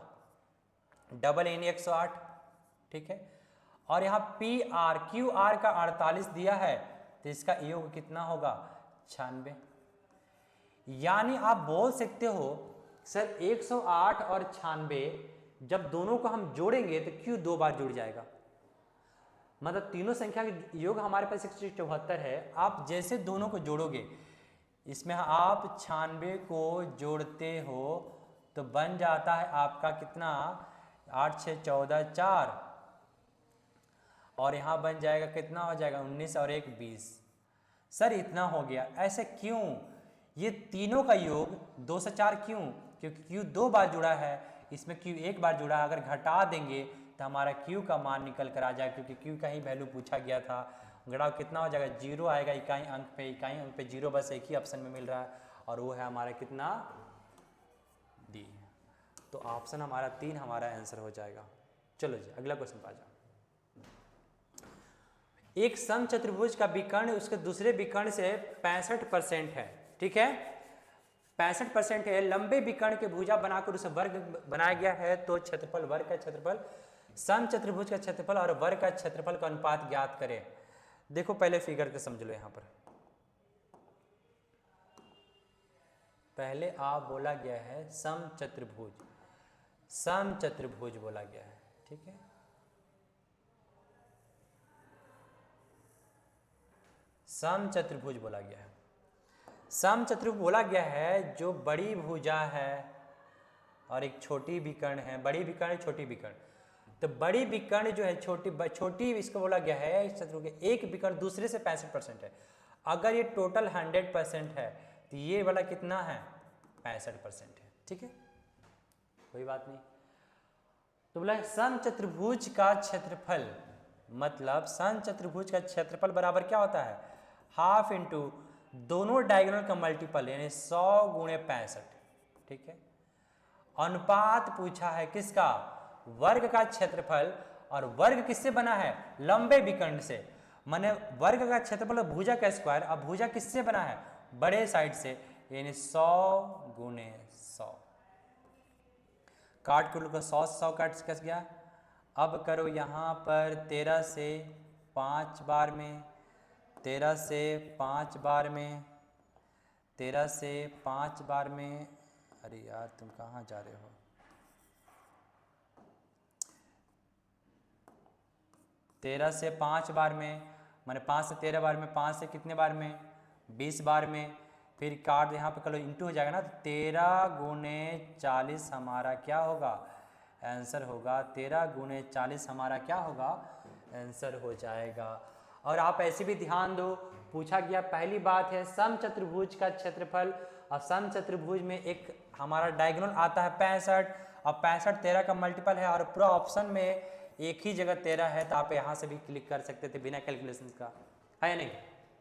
डबल यानी 108, ठीक है। और यहाँ QR का 48 दिया है, तो इसका योग कितना होगा? 96। यानी आप बोल सकते हो सर 108 और 96 जब दोनों को हम जोड़ेंगे तो Q 2 बार जुड़ जाएगा, मतलब तीनों संख्या का योग हमारे पास 174 है। आप जैसे दोनों को जोड़ोगे, इसमें आप 96 को जोड़ते हो तो बन जाता है आपका कितना? 8 6 14 4, और यहाँ बन जाएगा कितना हो जाएगा? 19 और 1 20। सर इतना हो गया, ऐसे क्यों? ये तीनों का योग 2 से 4 क्यों? क्योंकि Q 2 बार जुड़ा है, इसमें Q 1 बार जुड़ा है। अगर घटा देंगे तो हमारा Q का मान निकल कर आ जाएगा, क्योंकि Q का ही वैल्यू पूछा गया था। घटाओ कितना हो जाएगा? 0 आएगा इकाई अंक पे, इकाई अंक पे 0 बस एक ही ऑप्शन में मिल रहा है, और वो है हमारा कितना? डी। तो ऑप्शन हमारा 3 हमारा आंसर हो जाएगा। चलो जी अगला क्वेश्चन पे आ जाओ। एक समचतुर्भुज का विकर्ण उसके दूसरे विकर्ण से 65% है, ठीक है, 65% है। लंबे विकर्ण के भुजा बनाकर उसे वर्ग बनाया गया है, तो क्षेत्रफल, वर्ग का क्षेत्रफल, समचतुर्भुज का क्षेत्रफल और वर्ग का क्षेत्रफल का अनुपात ज्ञात करें। देखो पहले फिगर को समझ लो। यहाँ पर पहले आप बोला गया है समचतुर्भुज, समचतुर्भुज बोला गया है, ठीक है। समचतुर्भुज बोला गया है। समचतुर्भुज बोला गया है जो बड़ी भुजा है और एक छोटी विकर्ण है, बड़ी विकर्ण छोटी विकर्ण। तो बड़ी विकर्ण जो है छोटी इसको बोला गया है इस चतुर्भुज के एक विकर्ण दूसरे से 65% है। अगर ये टोटल 100% है तो ये वाला कितना है 65% है। ठीक है, कोई बात नहीं। तो बोला समचतुर्भुज का क्षेत्रफल, मतलब समचतुर्भुज का क्षेत्रफल बराबर क्या होता है हाफ इंटू दोनों डायगोनल का मल्टीपल यानी 100 गुणे 65। ठीक है, अनुपात पूछा है किसका, वर्ग का क्षेत्रफल, और वर्ग किससे बना है लंबे विकर्ण से। माने वर्ग का क्षेत्रफल भुजा का स्क्वायर, अब भुजा किससे बना है बड़े साइड से यानी 100 गुणे 100। काट के लोग 100 काट कस गया। अब करो यहाँ पर 13 से 5 बार में, 13 से 5 बार में, 13 से 5 बार में। अरे यार तुम कहाँ जा रहे हो, 13 से 5 बार में माने 5 से 13 बार में, 5 से कितने बार में 20 बार में। फिर काट यहाँ पे करो इंटू हो जाएगा ना, 13 गुणे 40 हमारा क्या होगा आंसर होगा, 13 गुणे 40 हमारा क्या होगा आंसर हो जाएगा। और आप ऐसे भी ध्यान दो, पूछा गया पहली बात है समचतुर्भुज का क्षेत्रफल, और समचतुर्भुज में एक हमारा डायगोनल आता है 65, और 65 13 का मल्टीपल है, और पूरा ऑप्शन में एक ही जगह 13 है, तो आप यहाँ से भी क्लिक कर सकते थे बिना कैलकुलेशन का, है या नहीं।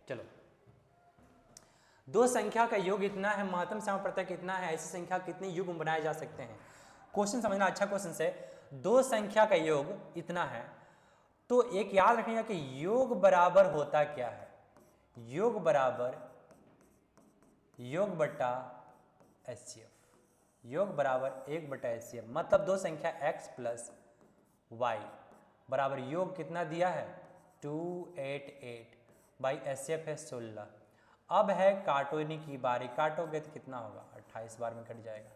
चलो, दो संख्या का योग इतना है, महत्तम समाप्रत्यय कितना है, ऐसी संख्या कितने युग्म बनाए जा सकते हैं। क्वेश्चन समझना, अच्छा क्वेश्चन से, दो संख्या का योग इतना है, तो एक याद रखिएगा कि योग बराबर होता क्या है, योग बराबर योग बटा HCF, योग बराबर 1 बटा HCF, मतलब दो संख्या x प्लस y बराबर योग कितना दिया है 288 बाई HCF है 16। अब है काटोनी की बारी, काटोगे तो कितना होगा 28 बार में कट जाएगा,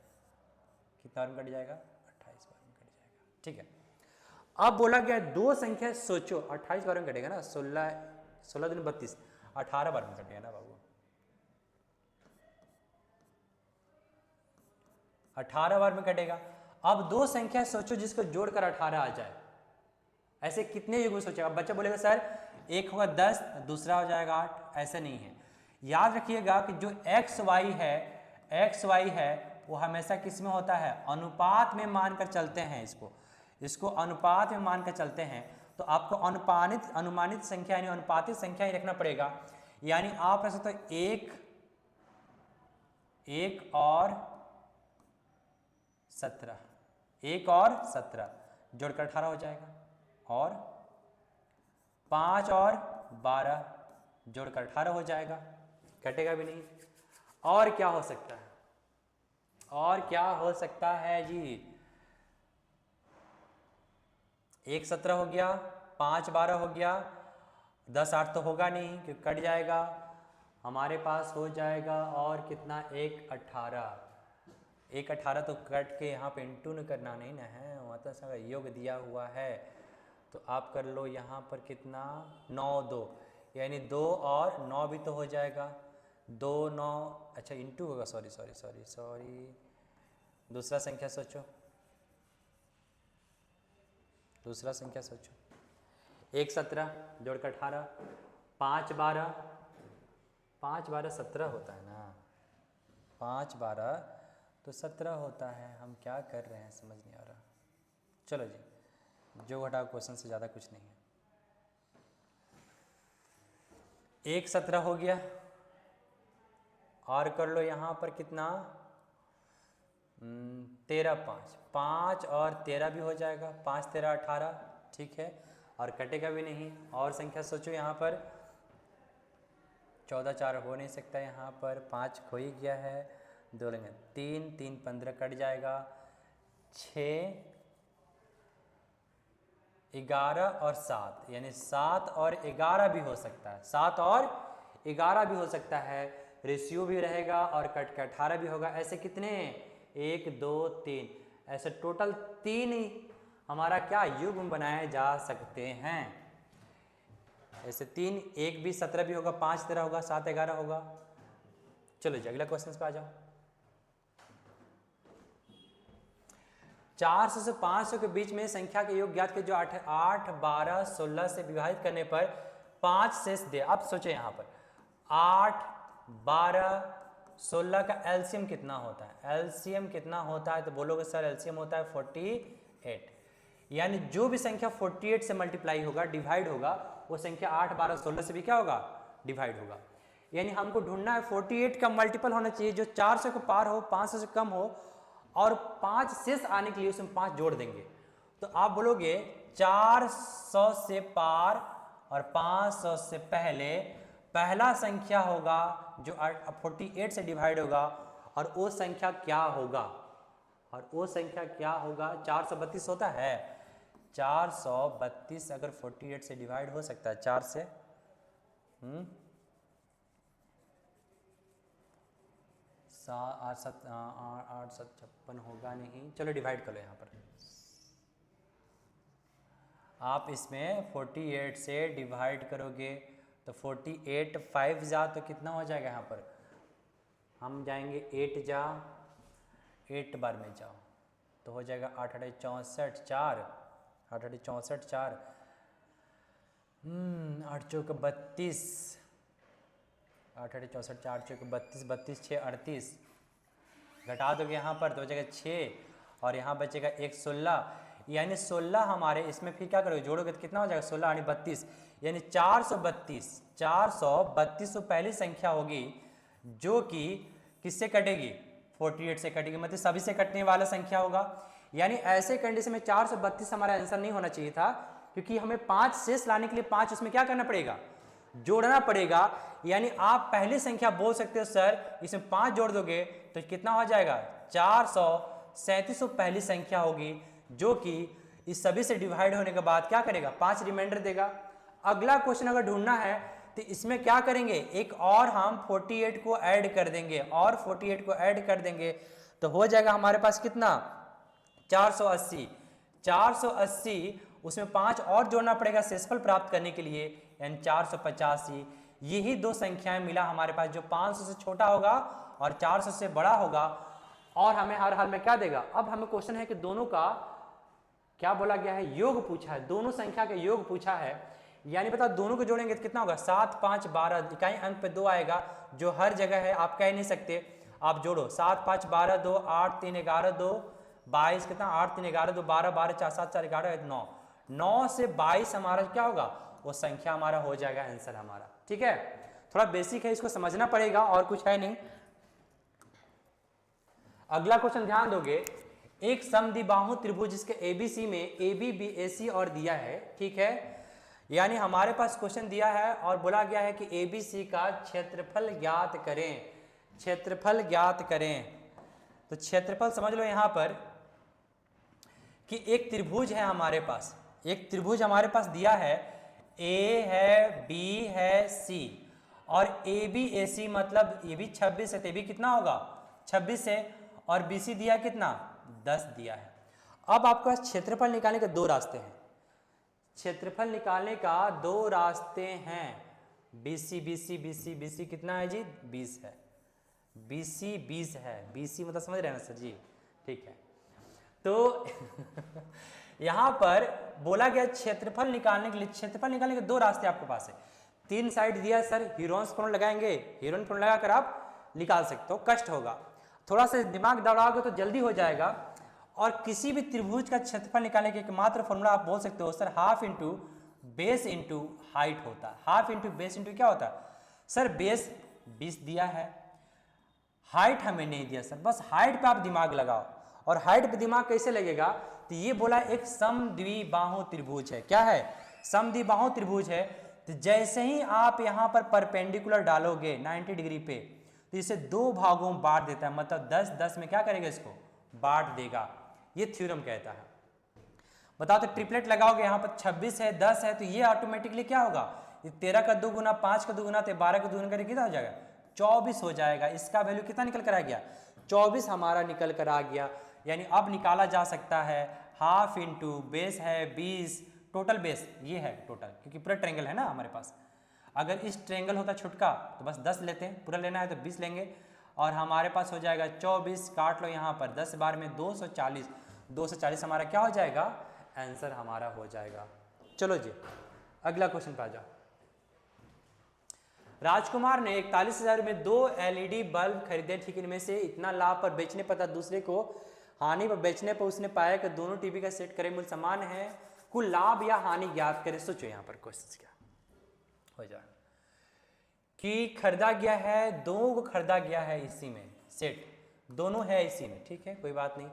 कितना बार में कट जाएगा 28 बार में कट जाएगा। ठीक है, अब बोला गया दो संख्या सोचो 28 बार में कटेगा ना, 16 दिन 32, 18 बार में कटेगा ना बाबू, 18 बार में कटेगा। अब दो संख्या सोचो जिसको जोड़कर 18 आ जाए, ऐसे कितने युग में सोचेगा बच्चा, बोलेगा सर एक होगा 10 दूसरा हो जाएगा 8, ऐसे नहीं है। याद रखिएगा कि जो एक्स वाई है वो हमेशा किस में होता है अनुपात में मानकर चलते हैं, इसको अनुपात में मानकर चलते हैं, तो आपको अनुमानित संख्या यानी अनुपातिक संख्या ही रखना पड़ेगा। यानी आप रख सकते हो 1 और 17, 1 और 17 जोड़कर 18 हो जाएगा, और 5 और 12 जोड़कर 18 हो जाएगा, कटेगा भी नहीं। और क्या हो सकता है, और क्या हो सकता है जी, 1 17 हो गया, 5 12 हो गया, 10 8 तो होगा नहीं क्योंकि कट जाएगा, हमारे पास हो जाएगा और कितना 1 18 तो कट के यहाँ पे इंटू न करना नहीं ना है, मतलब सब योग दिया हुआ है, तो आप कर लो यहाँ पर कितना 9 2 यानी 2 और 9 भी तो हो जाएगा, 2 9 अच्छा इंटू होगा, सॉरी दूसरा संख्या सोचो, दूसरा संख्या सोचो, 1 17 जोड़कर 18, 5 12 17 होता है ना, 5 12 तो 17 होता है, हम क्या कर रहे हैं समझ नहीं आ रहा। चलो जी, जो घटाओ क्वेश्चन से ज़्यादा कुछ नहीं है। 1 17 हो गया, और कर लो यहाँ पर कितना 13 5 और 13 भी हो जाएगा, 5 13 18, ठीक है, और कटेगा भी नहीं। और संख्या सोचो यहाँ पर 14 4 हो नहीं सकता, यहाँ पर 5 खो ही गया है, 2 लेंगे 3 3 15 कट जाएगा, 6 11 और 7 यानी 7 और 11 भी हो सकता है, 7 और 11 भी हो सकता है, रेशियो भी रहेगा और कट के 18 भी होगा। ऐसे कितने 1 2 3 ऐसे टोटल 3 हमारा क्या युग्म बनाए जा सकते हैं। ऐसे 3 1 भी 17 भी होगा, 5 13 होगा, 7 11 होगा, चलो जी अगला क्वेश्चन पे आ जाओ। 400 से 500 के बीच में संख्या के योग ज्ञात के जो 8 12 16 से विभाजित करने पर 5 शेष दे। अब सोचो यहाँ पर 8 12 16 का एलसीएम कितना होता है? एलसीएम कितना होता है? तो बोलोगे सर एलसीएम होता है 48, यानी जो भी संख्या 48 से मल्टीप्लाई होगा, डिवाइड होगा, वो संख्या 8 12 16 से भी क्या होगा? डिवाइड होगा। यानी हमको ढूंढना है 48 का मल्टीपल होना चाहिए जो 400 को पार हो, 500 से कम हो, और 5 शेष आने के लिए उसमें 5 जोड़ देंगे। तो आप बोलोगे 400 से पार और 500 से पहले पहला संख्या होगा जो 48 से डिवाइड होगा, और वो संख्या क्या होगा? और वो संख्या क्या होगा? 432 होता है। 432 अगर 48 से डिवाइड हो सकता है 4 से, 8 7 56 होगा नहीं। चलो डिवाइड कर लो यहाँ पर। आप इसमें 48 से डिवाइड करोगे तो 48 5 जा तो कितना हो जाएगा? यहाँ पर हम जाएंगे 8 जा, 8 बार में जाओ तो हो जाएगा 8 8 64 4, 8 8 64 4, 8 चौक 32, 8 8 64 4 चौक 32, 32 6 38, घटा दोगे यहाँ पर तो हो जाएगा 6, और यहाँ बचेगा 1 16, यानी 16 हमारे इसमें फिर क्या करोगे? जोड़ोगे तो कितना हो जाएगा? 16 यानी 32, यानी 432। 432 पहली संख्या होगी जो कि किससे कटेगी? 48 से कटेगी, मतलब सभी से कटने वाला संख्या होगा। यानी ऐसे कंडीशन में 432 हमारा आंसर नहीं होना चाहिए था, क्योंकि हमें 5 शेष लाने के लिए 5 उसमें क्या करना पड़ेगा? जोड़ना पड़ेगा। यानी आप पहली संख्या बोल सकते हो सर इसमें 5 जोड़ दोगे तो कितना हो जाएगा? 437 पहली संख्या होगी जो कि इस सभी से डिवाइड होने के बाद क्या करेगा? 5 रिमाइंडर देगा। अगला क्वेश्चन अगर ढूंढना है तो इसमें क्या करेंगे? एक और हम 48 को ऐड कर देंगे, और 48 को ऐड कर देंगे तो हो जाएगा हमारे पास कितना? 480। 480 उसमें 5 और जोड़ना पड़ेगा शेषफल प्राप्त करने के लिए, यानी 485। यही दो संख्याएं मिला हमारे पास जो 500 से छोटा होगा और 400 से बड़ा होगा, और हमें हर हाल में क्या देगा? अब हमें क्वेश्चन है कि दोनों का क्या बोला गया है? योग पूछा है, दोनों संख्या का योग पूछा है। यानी बताओ दोनों को जोड़ेंगे तो कितना होगा? 7 5 12, इकाई अंक पे 2 आएगा जो हर जगह है, आप कह नहीं सकते। आप जोड़ो 7 5 12 2 8 3 11 2 22, कितना? 8 3 11 2 12 12 4 7 4 11 9, 9 से 22 हमारा क्या होगा? वो संख्या हमारा हो जाएगा आंसर हमारा। ठीक है, थोड़ा बेसिक है, इसको समझना पड़ेगा और कुछ है नहीं। अगला क्वेश्चन ध्यान दोगे, एक समद्विबाहु त्रिभुज जिसके एबीसी में AB BAC और दिया है। ठीक है, यानी हमारे पास क्वेश्चन दिया है और बोला गया है कि ABC का क्षेत्रफल ज्ञात करें। क्षेत्रफल ज्ञात करें, तो क्षेत्रफल समझ लो यहां पर कि एक त्रिभुज है हमारे पास, एक त्रिभुज हमारे पास दिया है, A है, B है, C, और AB AC मतलब ये भी 26 है, तो भी कितना होगा? 26 है, और BC दिया कितना? 10 दिया है। अब आपके पास क्षेत्रफल निकालने के 2 रास्ते हैं। क्षेत्रफल निकालने का 2 रास्ते हैं। BC BC BC BC कितना है जी? 20 है। BC 20 है। BC मतलब समझ रहे हैं ना सर जी? ठीक है, तो यहां पर बोला गया क्षेत्रफल निकालने के लिए, क्षेत्रफल निकालने के 2 रास्ते आपके पास है। 3 साइड दिया है सर, हीरोन्स फॉर्मूला लगाएंगे, हीरोन फॉर्मूला लगाकर आप निकाल सकते हो, कष्ट होगा, थोड़ा सा दिमाग दौड़ाओगे तो जल्दी हो जाएगा। और किसी भी त्रिभुज का क्षेत्रफल निकालने के एकमात्र फॉर्मूला आप बोल सकते हो sir half into base into height होता है। हाफ इंटू बेस इंटू क्या होता है सर? बेस 20 दिया है, हाइट हमें नहीं दिया सर, बस हाइट पे आप दिमाग लगाओ। और हाइट पे दिमाग कैसे लगेगा? तो ये बोला एक समद्विबाहु त्रिभुज है। क्या है? समद्विबाहु त्रिभुज है। तो जैसे ही आप यहां पर परपेंडिकुलर डालोगे 90 डिग्री पे, तो इसे 2 भागों में बांट देता है, मतलब 10 10 में क्या करेगा? इसको बांट देगा। ये थ्योरम कहता है। बताओ तो ट्रिपलेट लगाओगे, यहाँ पर 26 है 10 है, तो ये ऑटोमेटिकली क्या होगा? 13 का 2 गुना, 5 का 2 गुना, तो 12 का 2 गुना करके कितना हो जाएगा? 24 हो जाएगा। इसका वैल्यू कितना निकल कर आ गया? 24 हमारा निकल कर आ गया। यानी अब निकाला जा सकता है हाफ इंटू बेस है 20, टोटल बेस ये है टोटल, क्योंकि पूरा ट्रायंगल है ना हमारे पास। अगर इस ट्रायंगल होता छुटका तो बस 10 लेते हैं, पूरा लेना है तो 20 लेंगे। और हमारे पास हो जाएगा 24, काट लो यहाँ पर 10 बार में 240, 240 हमारा क्या हो जाएगा, आंसर हमारा हो जाएगा। चलो जी अगला क्वेश्चन पे आ जाओ। राजकुमार ने 41,000 में 2 LED बल्ब खरीदे, ठीक, इनमें से इतना लाभ पर बेचने पर तथा दूसरे को हानि पर बेचने पर उसने पाया कि दोनों टीवी का सेट क्रय मूल्य समान है, कुल लाभ या हानि ज्ञात करें। सोचो यहाँ पर क्वेश्चन क्या हो जाए कि खरीदा गया है, दो को खरीदा गया है इसी में, सेट दोनों है इसी में, ठीक है कोई बात नहीं।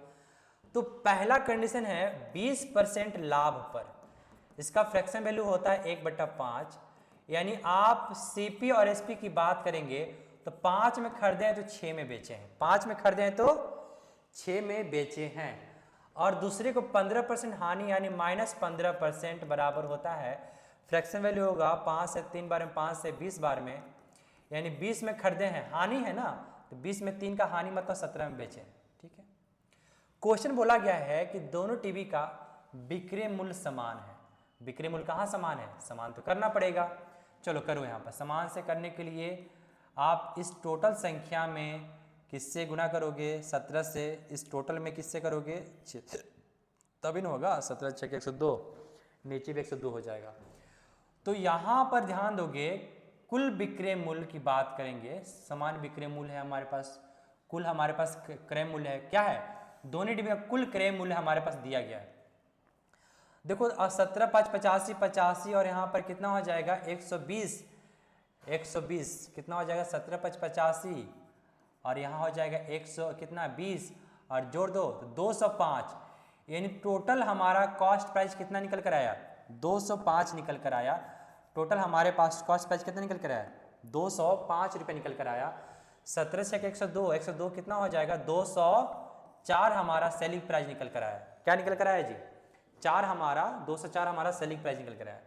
तो पहला कंडीशन है 20% लाभ पर, इसका फ्रैक्शन वैल्यू होता है 1/5, यानी आप सीपी और एसपी की बात करेंगे तो 5 में खरीदे हैं तो 6 में बेचे हैं, 5 में खरीदे हैं तो 6 में बेचे हैं, और दूसरे को 15% हानि यानी -15% बराबर होता है, फ्रैक्शन वैल्यू होगा 5 से 3 बार में, 5 से 20 बार में, यानी 20 में खरीदे हैं, हानि है ना, तो 20 में 3 का हानि मतलब 17 में बेचे, ठीक है। क्वेश्चन बोला गया है कि दोनों टीवी का विक्रय मूल्य समान है, विक्रय मूल्य कहाँ समान है, समान तो करना पड़ेगा। चलो करो यहाँ पर, समान से करने के लिए आप इस टोटल संख्या में किससे गुना करोगे, 17 से, इस टोटल में किससे करोगे, तभी ना होगा, 17 6 102, नीचे भी 102 हो जाएगा। तो यहाँ पर ध्यान दोगे कुल विक्रय मूल्य की बात करेंगे, समान विक्रय मूल्य है हमारे पास, कुल हमारे पास क्रय मूल्य है, क्या है, दोनों टीवी का कुल क्रय मूल्य हमारे पास दिया गया है। देखो 17 5 85 85 और यहाँ पर कितना हो जाएगा 120, 120 कितना हो जाएगा 17 5 85 और यहाँ हो जाएगा 100 कितना 20 और जोड़ दो तो 205, यानी टोटल हमारा कॉस्ट प्राइस कितना निकल कर आया, 205 निकल कर आया। टोटल हमारे पास कॉस्ट प्राइस कितना निकल कर आया, 205 रुपये निकल कर आया। 17 से 102, 102 कितना हो जाएगा 204 हमारा सेलिंग प्राइस निकल कर आया। क्या निकल कर आया जी, 4 हमारा 204 हमारा सेलिंग प्राइस निकल कर आया।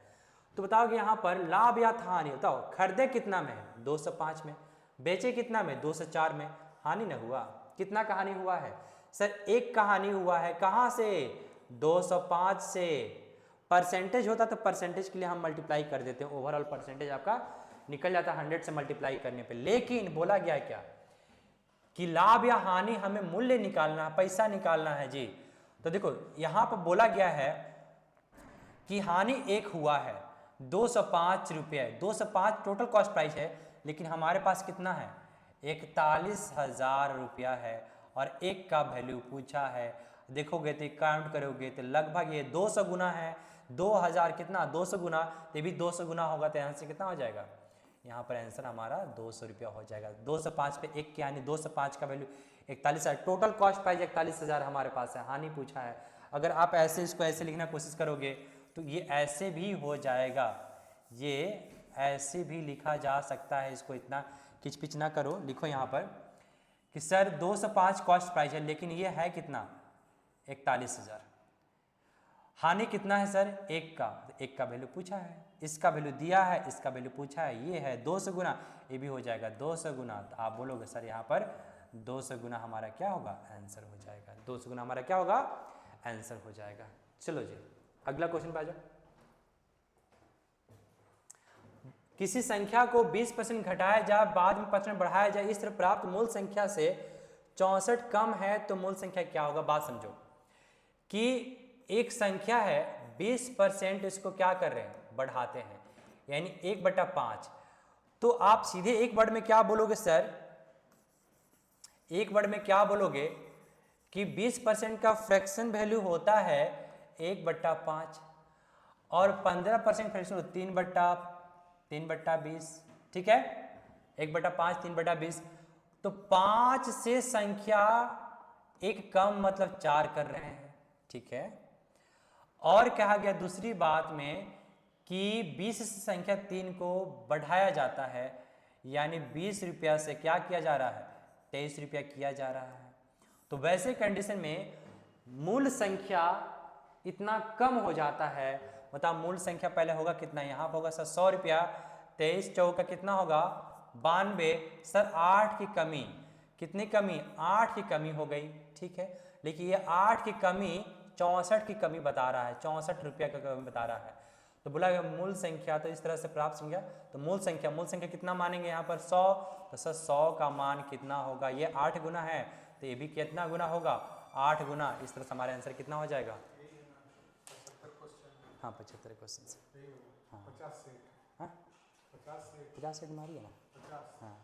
तो बताओ कि यहाँ पर लाभ या हानि, बताओ खरीदे कितना में, 205 में, बेचे कितना में, 204 में, हानि न हुआ, कितना का हानि हुआ है सर, 1 का हानि हुआ है, कहाँ से, 205 से। परसेंटेज होता तो परसेंटेज के लिए हम मल्टीप्लाई कर देते हैं, ओवरऑल परसेंटेज आपका निकल जाता 100 से मल्टीप्लाई करने पे। लेकिन बोला गया क्या कि लाभ या हानि हमें मूल्य निकालना, पैसा निकालना है जी। तो देखो यहां पर बोला गया है कि हानि 1 हुआ है, 205 रुपये, 205 टोटल कॉस्ट प्राइस है, लेकिन हमारे पास कितना है 41,000 रुपया है और 1 का वैल्यू पूछा है। देखोगे तो काउंट करोगे तो लगभग ये 200 गुना है, 2000 कितना 200 गुना, ये भी 200 गुना होगा तो यहाँ से कितना हो जाएगा, यहाँ पर आंसर हमारा 200 रुपया हो जाएगा। 205 पे 1 की हानि, 205 का वैल्यू 41,000, टोटल कॉस्ट प्राइस 41,000 हमारे पास है, हानि पूछा है। अगर आप ऐसे इसको ऐसे लिखना कोशिश करोगे तो ये ऐसे भी हो जाएगा, ये ऐसे भी लिखा जा सकता है, इसको इतना किचपिच ना करो, लिखो यहाँ पर कि सर 205 कॉस्ट प्राइस है, लेकिन ये है कितना 41,000, हानि कितना है सर 1 का, 1 का वैल्यू पूछा है, इसका वैल्यू दिया है, इसका वैल्यू पूछा है, ये है 200 गुना, ये भी हो जाएगा 200 गुना। तो आप बोलोगे सर यहाँ पर 200 गुना हमारा क्या होगा, आंसर हो जाएगा, 200 गुना हमारा क्या होगा, आंसर हो जाएगा। चलो जी अगला क्वेश्चन पे आ जाओ। किसी संख्या को 20% घटाया जाए, बाद में 5% बढ़ाया जाए, इस तरह प्राप्त मूल संख्या से 64 कम है तो मूल संख्या क्या होगा। बात समझो कि एक संख्या है 20%, इसको क्या कर रहे हैं, बढ़ाते हैं, यानी 1/5। तो आप सीधे एक वर्ड में क्या बोलोगे सर, एक वर्ड में क्या बोलोगे कि 20% का फ्रैक्शन वैल्यू होता है 1/5 और 15% फ्रैक्शन 3/20, ठीक है, 1/5 3/20। तो 5 से संख्या एक कम मतलब 4 कर रहे हैं, ठीक है। और कहा गया दूसरी बात में कि 20 से संख्या 3 को बढ़ाया जाता है, यानी 20 रुपया से क्या किया जा रहा है, 23 रुपया किया जा रहा है। तो वैसे कंडीशन में मूल संख्या इतना कम हो जाता है। बताओ मूल संख्या पहले होगा कितना, यहाँ पर होगा सर 100 रुपया, 23 चौका कितना होगा 92, सर 8 की कमी, कितनी कमी, 8 की कमी हो गई, ठीक है। लेकिन ये 8 की कमी 64 की कमी बता रहा है, 64 रुपया का कमी बता रहा है। तो बोला गया मूल संख्या, तो इस तरह से प्राप्त संख्या, तो मूल संख्या कितना मानेंगे यहाँ पर 100, तो सर 100 का मान कितना होगा, ये 8 गुना है तो ये भी कितना गुना होगा 8 गुना, इस तरह से हमारा आंसर कितना हो जाएगा। हाँ 75 क्वेश्चन से, हाँ 50 सेट मारिए ना, हाँ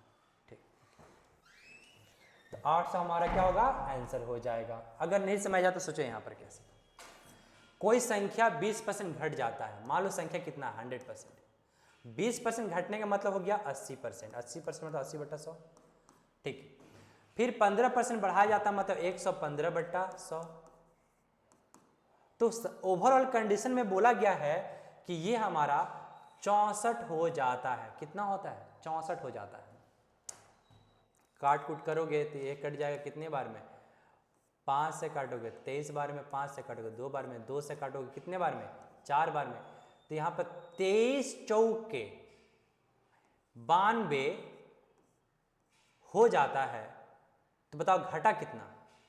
ठीक। तो 800 हमारा क्या होगा आंसर हो जाएगा। अगर नहीं समझ आता तो सोचो यहाँ पर कैसे, कोई संख्या 20% घट जाता है, मान लो संख्या कितना 100%, 20% घटने का मतलब हो गया 80%, 80% मतलब 80/100, ठीक। फिर 15% बढ़ाया जाता मतलब 115/100। तो ओवरऑल कंडीशन में बोला गया है कि ये हमारा 64 हो जाता है। कितना होता है 64 हो जाता है। काट कूट करोगे तो ये कट जाएगा कितने बार में, 5 से काटोगे 23 बार में, 5 से काटोगे 2 बार में, 2 से काटोगे कितने बार में 4 बार में। तो यहाँ पर 23 चौके 92 हो जाता है। तो बताओ घटा कितना,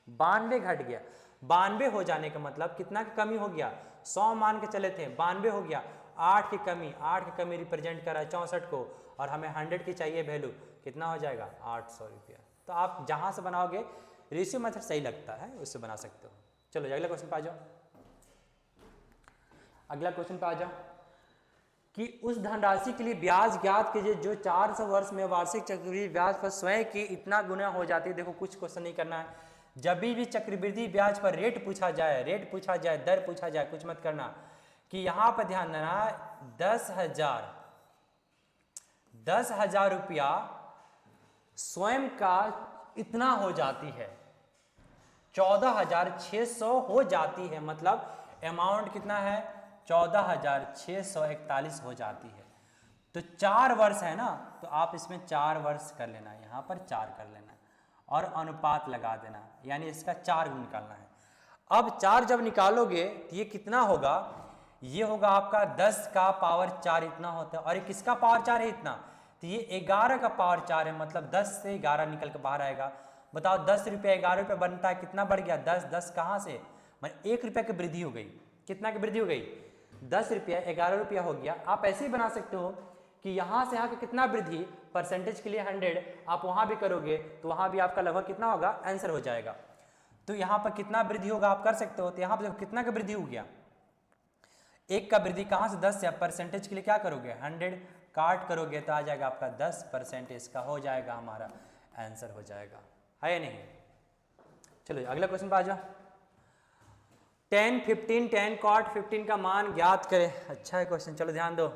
92 घट गया। 92 हो जाने का मतलब कितना की कमी हो गया, 100 मान के चले थे 92 हो गया, 8 की कमी, 8 की कमी रिप्रेजेंट करा है 64 को, और हमें 100 की चाहिए वैल्यू, कितना हो जाएगा 800 रुपया। तो आप जहां से बनाओगे रेशियो मेथड सही लगता है उससे बना सकते हो। चलो अगला क्वेश्चन पे आ जाओ, अगला क्वेश्चन पे आ जाओ कि उस धनराशि के लिए ब्याज ज्ञात कीजिए जो 400 वर्ष में वार्षिक चक्रवृद्धि ब्याज पर स्वयं की इतना गुना हो जाती है। देखो कुछ क्वेश्चन नहीं करना है, जब भी चक्रवृद्धि ब्याज पर रेट पूछा जाए, दर पूछा जाए, कुछ मत करना कि यहां पर ध्यान देना 10,000 रुपया स्वयं का इतना हो जाती है, 14,600 हो जाती है, मतलब अमाउंट कितना है 14,641 हो जाती है। तो 4 वर्ष है ना, तो आप इसमें 4 वर्ष कर लेना, यहाँ पर 4 कर लेना और अनुपात लगा देना, यानी इसका 4 गुण निकालना है। अब 4 जब निकालोगे तो ये कितना होगा, ये होगा आपका 10 का पावर 4 इतना होता है, और ये किसका पावर 4 है इतना, तो ये 11 का पावर 4 है, मतलब 10 से 11 निकल कर बाहर आएगा। बताओ 10 रुपये 11 रुपये बनता है, कितना बढ़ गया 10 कहाँ से, मतलब 1 रुपये की वृद्धि हो गई। कितना की वृद्धि हो गई 10 रुपया 11 रुपया हो गया। आप ऐसे ही बना सकते हो कि यहाँ से यहाँ का कितना वृद्धि, परसेंटेज के लिए 100, आप वहाँ भी करोगे तो वहाँ भी आपका लगभग कितना होगा आंसर हो जाएगा। तो यहाँ पर कितना वृद्धि होगा आप कर सकते हो। तो यहाँ पर देखो कितना का वृद्धि हो गया, 1 का वृद्धि कहाँ से 10 से, परसेंटेज के लिए क्या करोगे 100 काट करोगे तो आ जाएगा आपका 10% इसका हो जाएगा, हमारा आंसर हो जाएगा, है या नहीं। चलो अगला क्वेश्चन पे आ जाओ। 10 15 10 cot 15 का मान ज्ञात करें। अच्छा है क्वेश्चन, चलो ध्यान दो।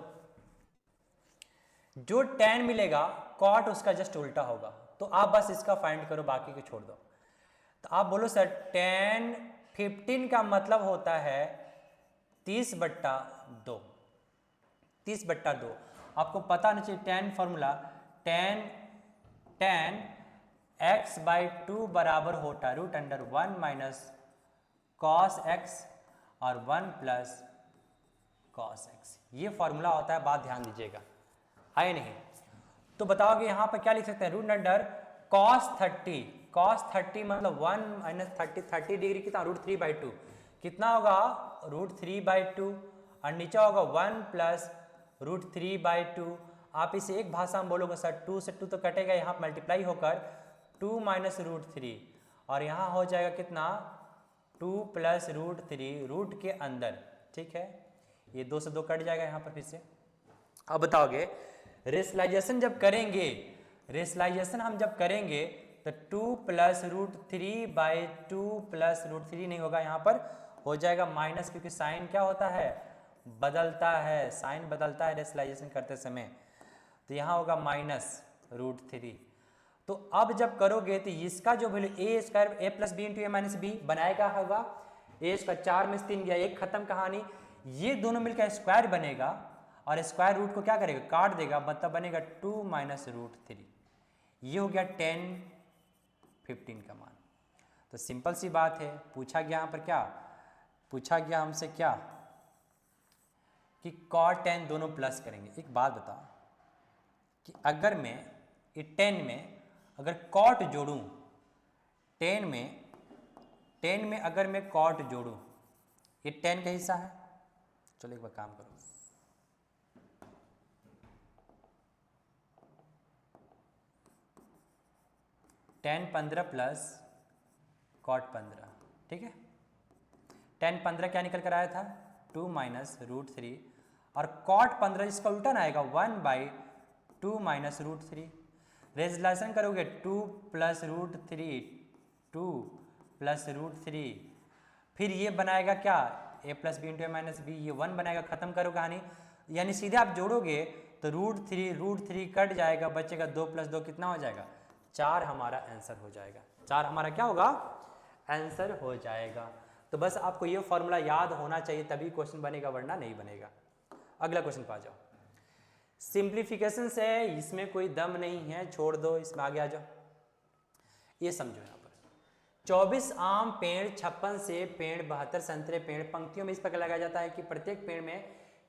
जो 10 मिलेगा cot उसका जस्ट उल्टा होगा, तो आप बस इसका फाइंड करो, बाकी को छोड़ दो। तो आप बोलो सर 10 15 का मतलब होता है 30/2, 30/2। आपको पता नहीं चाहिए 10 फॉर्मूला 10 x/2 बराबर होता है √1 माइनस cos x और 1 प्लस cos x, ये फॉर्मूला होता है, बात ध्यान दीजिएगा, है नहीं। तो बताओगे यहाँ पर क्या लिख सकते हैं √cos 30 मतलब 1 माइनस 30 डिग्री कितना √3/2, कितना होगा √3/2, और नीचे होगा 1 प्लस √3/2। आप इसे एक भाषा में बोलोगे सर 2 से 2 तो कटेगा, यहाँ मल्टीप्लाई होकर 2 माइनस √3, और यहाँ हो जाएगा कितना 2 प्लस √3 रूट के अंदर, ठीक है। ये 2 से 2 कट जाएगा यहाँ पर फिर से। अब बताओगे रेशनलाइजेशन जब करेंगे, रेशनलाइजेशन हम जब करेंगे तो 2 प्लस √3/2 प्लस √3 नहीं होगा, यहाँ पर हो जाएगा माइनस, क्योंकि साइन क्या होता है बदलता है, साइन बदलता है रेशनलाइजेशन करते समय। तो यहाँ होगा माइनस √3। तो अब जब करोगे तो इसका जो value a² a plus B into A minus B बनाएगा होगा, a का 4 में से 3 गया, एक खत्म कहानी। ये दोनों मिलकर स्क्वायर बनेगा, और स्क्वायर रूट को क्या करेगा काट देगा, मतलब बनेगा 2 माइनस √3। ये हो गया 10 15 का मान। तो सिंपल सी बात है, पूछा गया यहाँ पर क्या पूछा गया हमसे, क्या कि cot 10 दोनों प्लस करेंगे। एक बात बताओ कि अगर मैं ये 10 में अगर cot जोड़ूं, 10 में अगर मैं cot जोड़ूं, ये 10 का हिस्सा है। चलो एक बार काम करो, tan 15 प्लस cot 15, ठीक है। tan 15 क्या निकल कर आया था 2 माइनस √3 और cot 15 इसका उल्टा ना आएगा 1/2 माइनस √3। रेजलेशन करोगे 2 प्लस √3 2 प्लस √3, फिर ये बनाएगा क्या a plus B into A minus B, ये 1 बनाएगा, खत्म करो कहानी। यानी सीधे आप जोड़ोगे तो √3 कट जाएगा, बचेगा 2 प्लस 2 कितना हो जाएगा 4, हमारा आंसर हो जाएगा 4, हमारा क्या होगा आंसर हो जाएगा। तो बस आपको ये फॉर्मूला याद होना चाहिए तभी क्वेश्चन बनेगा, वरना नहीं बनेगा। अगला क्वेश्चन पे आ जाओ। सिंप्लीफिकेशन से इसमें कोई दम नहीं है, छोड़ दो, इसमें आगे आ जाओ। ये समझो यहाँ पर 24 आम पेड़, 56 सेब पेड़, 72 संतरे पेड़। पंक्तियों में इस प्रकार लगाया जाता है कि प्रत्येक पेड़ में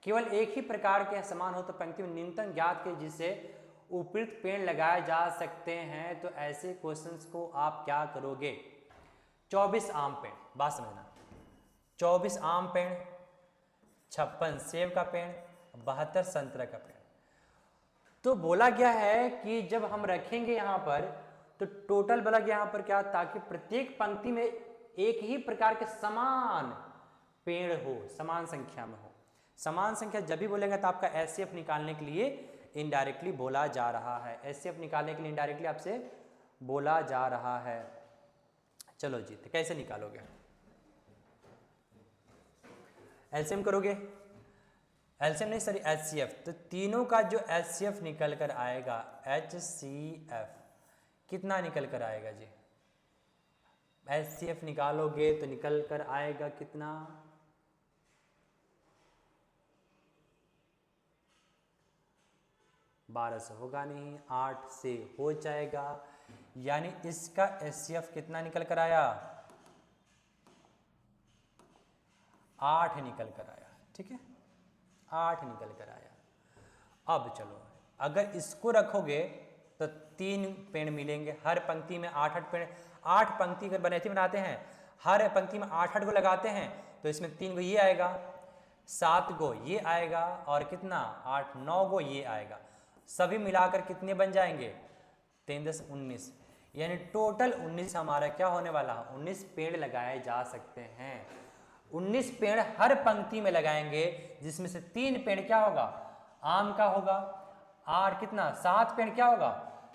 केवल एक ही प्रकार के समान हो तो पंक्ति में न्यूनतम ज्ञात के जिससे उपयुक्त पेड़ लगाए जा सकते हैं। तो ऐसे क्वेश्चंस को आप क्या करोगे। 24 आम पेड़, बात समझना, 24 आम पेड़, 56 सेब का पेड़, 72 संतरा का पेड़। तो बोला गया है कि जब हम रखेंगे यहाँ पर तो टोटल बोला गया यहाँ पर क्या, ताकि प्रत्येक पंक्ति में एक ही प्रकार के समान पेड़ हो, समान संख्या में हो। समान संख्या जब भी बोलेंगे तो आपका एचसीएफ निकालने के लिए इनडायरेक्टली बोला जा रहा है, एचसीएफ निकालने के लिए इनडायरेक्टली आपसे बोला जा रहा है। चलो जी, तो कैसे निकालोगे, एलसीएम करोगे, एलसीएम नहीं सॉरी एचसीएफ। तो तीनों का जो एचसीएफ निकल कर आएगा, एचसीएफ कितना निकल कर आएगा जी, एचसीएफ निकालोगे तो निकल कर आएगा कितना, 1200 होगा नहीं, 8 से हो जाएगा। यानी इसका एचसीएफ कितना निकल कर आया, 8 निकल कर आया, ठीक है, 8 निकल कर आया। अब चलो, अगर इसको रखोगे तो 3 पेड़ मिलेंगे, हर पंक्ति में 8-8 पेड़, 8 पंक्ति अगर बनैती बनाते हैं, हर पंक्ति में 8-8 को लगाते हैं तो इसमें 3 गो ये आएगा, 7 गो ये आएगा और कितना 8-9 गो ये आएगा। सभी मिलाकर कितने बन जाएंगे 3×10=19, यानी टोटल 19 हमारा क्या होने वाला है, 19 पेड़ लगाए जा सकते हैं। 19 पेड़ हर पंक्ति में लगाएंगे, जिसमें से 3 पेड़ क्या होगा आम का होगा, और कितना 7 पेड़ क्या होगा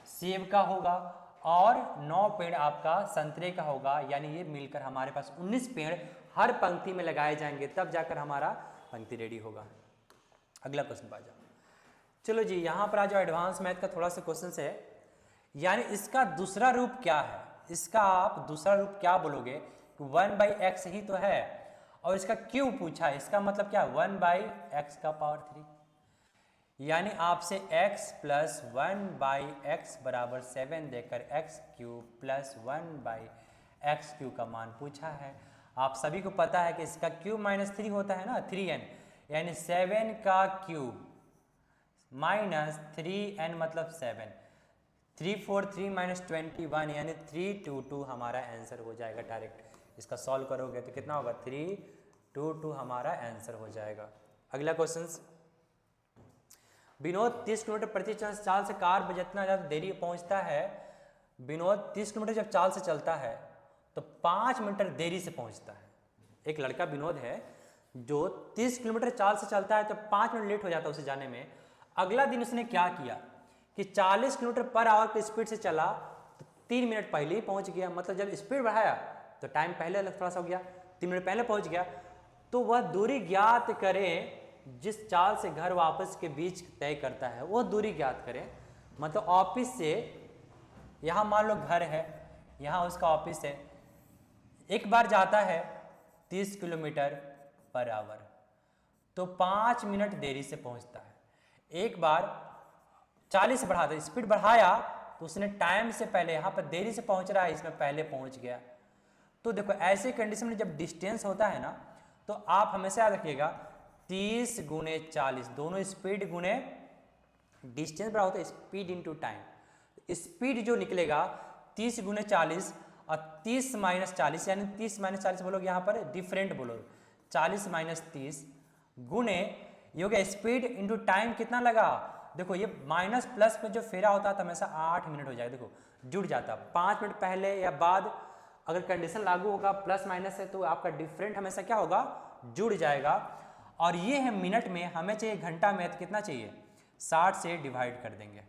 सेब का होगा, और 9 पेड़ आपका संतरे का होगा। यानी ये मिलकर हमारे पास 19 पेड़ हर पंक्ति में लगाए जाएंगे, तब जाकर हमारा पंक्ति रेडी होगा। अगला क्वेश्चन पे आ जाओ। चलो जी, यहाँ पर आ जाओ, एडवांस मैथ का थोड़ा सा क्वेश्चन है। यानी इसका दूसरा रूप क्या है, इसका आप दूसरा रूप क्या बोलोगे, 1/x ही तो है और इसका क्यों पूछा है, इसका मतलब क्या 1/x⁴। यानी आपसे x + 1/x = 7 देकर x³ + 1/x³ का मान पूछा है। आप सभी को पता है कि इसका क्यूब -3 होता है ना, 3n, यानी 7 का क्यूब -3n मतलब 7, 3 4 3 -21 यानी 322 हमारा आंसर हो जाएगा। डायरेक्ट इसका सॉल्व करोगे तो कितना होगा 322 हमारा आंसर हो जाएगा। अगला क्वेश्चन, विनोद 30 किलोमीटर प्रति चाल से कार में जितना ज़्यादा देरी पहुंचता है, विनोद 30 किलोमीटर जब चाल से चलता है तो 5 मिनट देरी से पहुंचता है। एक लड़का विनोद है जो 30 किलोमीटर चाल से चलता है तो 5 मिनट लेट हो जाता है उसे जाने में। अगला दिन उसने क्या किया कि 40 किलोमीटर पर आवर की स्पीड से चला तो 3 मिनट पहले ही पहुंच गया। मतलब जब स्पीड बढ़ाया तो टाइम पहले थोड़ा सा हो गया, 3 मिनट पहले पहुंच गया। तो वह दूरी ज्ञात करें जिस चाल से घर वापस के बीच तय करता है, वो दूरी ज्ञात करें। मतलब ऑफिस से यहाँ मान लो घर है, यहाँ उसका ऑफिस है, एक बार जाता है 30 किलोमीटर पर आवर तो 5 मिनट देरी से पहुंचता है। एक बार 40 बढ़ाता, स्पीड बढ़ाया तो उसने टाइम से पहले, यहाँ पर देरी से पहुंच रहा है, इसमें पहले पहुंच गया। तो देखो ऐसे कंडीशन में जब डिस्टेंस होता है ना, तो आप हमेशा याद रखिएगा 30 × 40 दोनों स्पीड गुणे डिस्टेंस बड़ा होता है स्पीड इंटू टाइम। स्पीड जो निकलेगा 30 × 40 और 30 - 40 यानी 30 - 40 बोलोगे, यहाँ पर डिफरेंट बोलोगे, 40 - 30 गुणे ये हो गया स्पीड इंटू टाइम कितना लगा देखो ये माइनस प्लस में जो फेरा होता है तो हमेशा 8 मिनट हो जाएगा, देखो जुड़ जाता, 5 मिनट पहले या बाद अगर कंडीशन लागू होगा प्लस माइनस है तो आपका डिफरेंट हमेशा क्या होगा, जुड़ जाएगा। और ये है मिनट में, हमें चाहिए घंटा में, तो कितना चाहिए 60 से डिवाइड कर देंगे,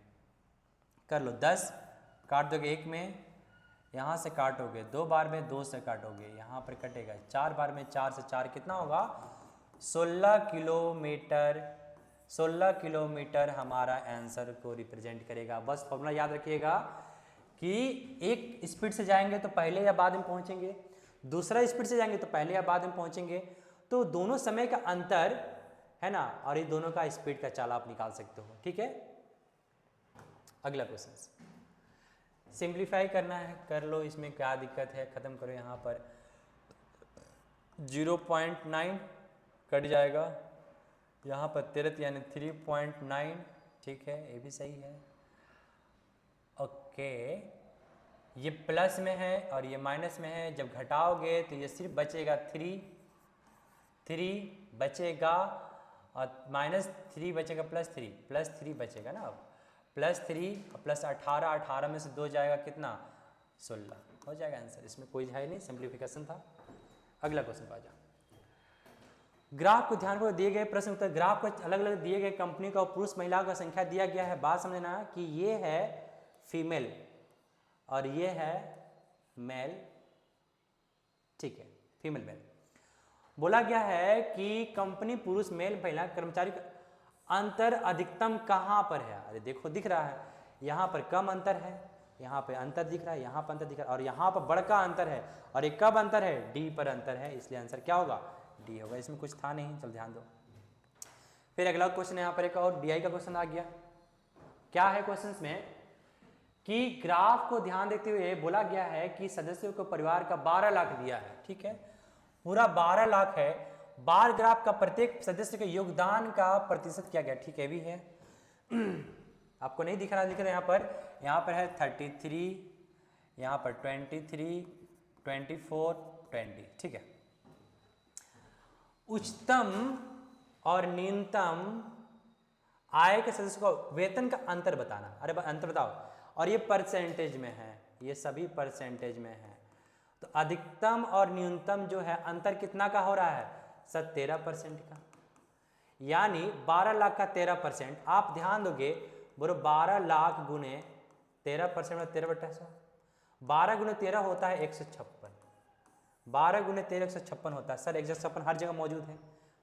कर लो 10 काट दोगे 1 में, यहाँ से काटोगे 2 बार में 2 से काटोगे, यहाँ पर कटेगा 4 बार में 4 से 4 कितना होगा 16 किलोमीटर। 16 किलोमीटर हमारा आंसर को रिप्रेजेंट करेगा। बस फॉर्मूला याद रखिएगा कि एक स्पीड से जाएंगे तो पहले या बाद में पहुंचेंगे, दूसरा स्पीड से जाएंगे तो पहले या बाद में पहुंचेंगे, तो दोनों समय का अंतर है ना, और ये दोनों का स्पीड का चाल आप निकाल सकते हो। ठीक है, अगला क्वेश्चन सिंप्लीफाई करना है, कर लो, इसमें क्या दिक्कत है, खत्म करो। यहाँ पर 0.9 कट जाएगा, यहाँ पर 13 यानी 3.9, ठीक है ये भी सही है। ओके, ये प्लस में है और ये माइनस में है, जब घटाओगे तो ये सिर्फ बचेगा 3 बचेगा और -3 बचेगा, +3 बचेगा ना, अब +3 और +18, 18 में से 2 जाएगा कितना 16 हो जाएगा आंसर, इसमें कोई है नहीं, सिंप्लीफिकेशन था। अगला क्वेश्चन पे आ जाओ। ग्राफ को ध्यान को दिए गए प्रश्न उत्तर, ग्राफ को अलग अलग दिए गए कंपनी का पुरुष महिलाओं का संख्या दिया गया है। बात समझना कि ये है फीमेल और ये है मेल, ठीक है, फीमेल मेल। बोला गया है कि कंपनी पुरुष मेल महिला कर्मचारी का अंतर अधिकतम कहां पर है। अरे देखो दिख रहा है, यहाँ पर कम अंतर है, यहाँ पे अंतर दिख रहा है, यहाँ पर अंतर दिख रहा है और यहाँ पर बड़का अंतर है, और एक कब अंतर है, डी पर अंतर है, इसलिए आंसर क्या होगा, डी होगा। इसमें कुछ था नहीं, चल ध्यान दो। फिर अगला क्वेश्चन यहाँ पर एक और डीआई का क्वेश्चन आ गया। क्या है क्वेश्चन में कि ग्राफ को ध्यान देते हुए बोला गया है कि सदस्यों को परिवार का 12 लाख दिया है, ठीक है, पूरा 12 लाख है, बार ग्राफ का प्रत्येक सदस्य के योगदान का प्रतिशत क्या गया, ठीक है भी है। आपको नहीं दिख रहा यहाँ पर है 33, यहाँ पर 23, 24, 20, ठीक है। उच्चतम और न्यूनतम आय के सदस्य को वेतन का अंतर बताना। अरे अंतर बताओ, और ये परसेंटेज में है, ये सभी परसेंटेज में है, तो अधिकतम और न्यूनतम जो है अंतर कितना का हो रहा है, 13% का, यानी 12 लाख का 13%। आप ध्यान दोगे बोलो 12 लाख गुने 13% में 13/100, 12 गुने 13 होता है 156, 12 गुने 13 156 होता है। सर 156 हर जगह मौजूद है,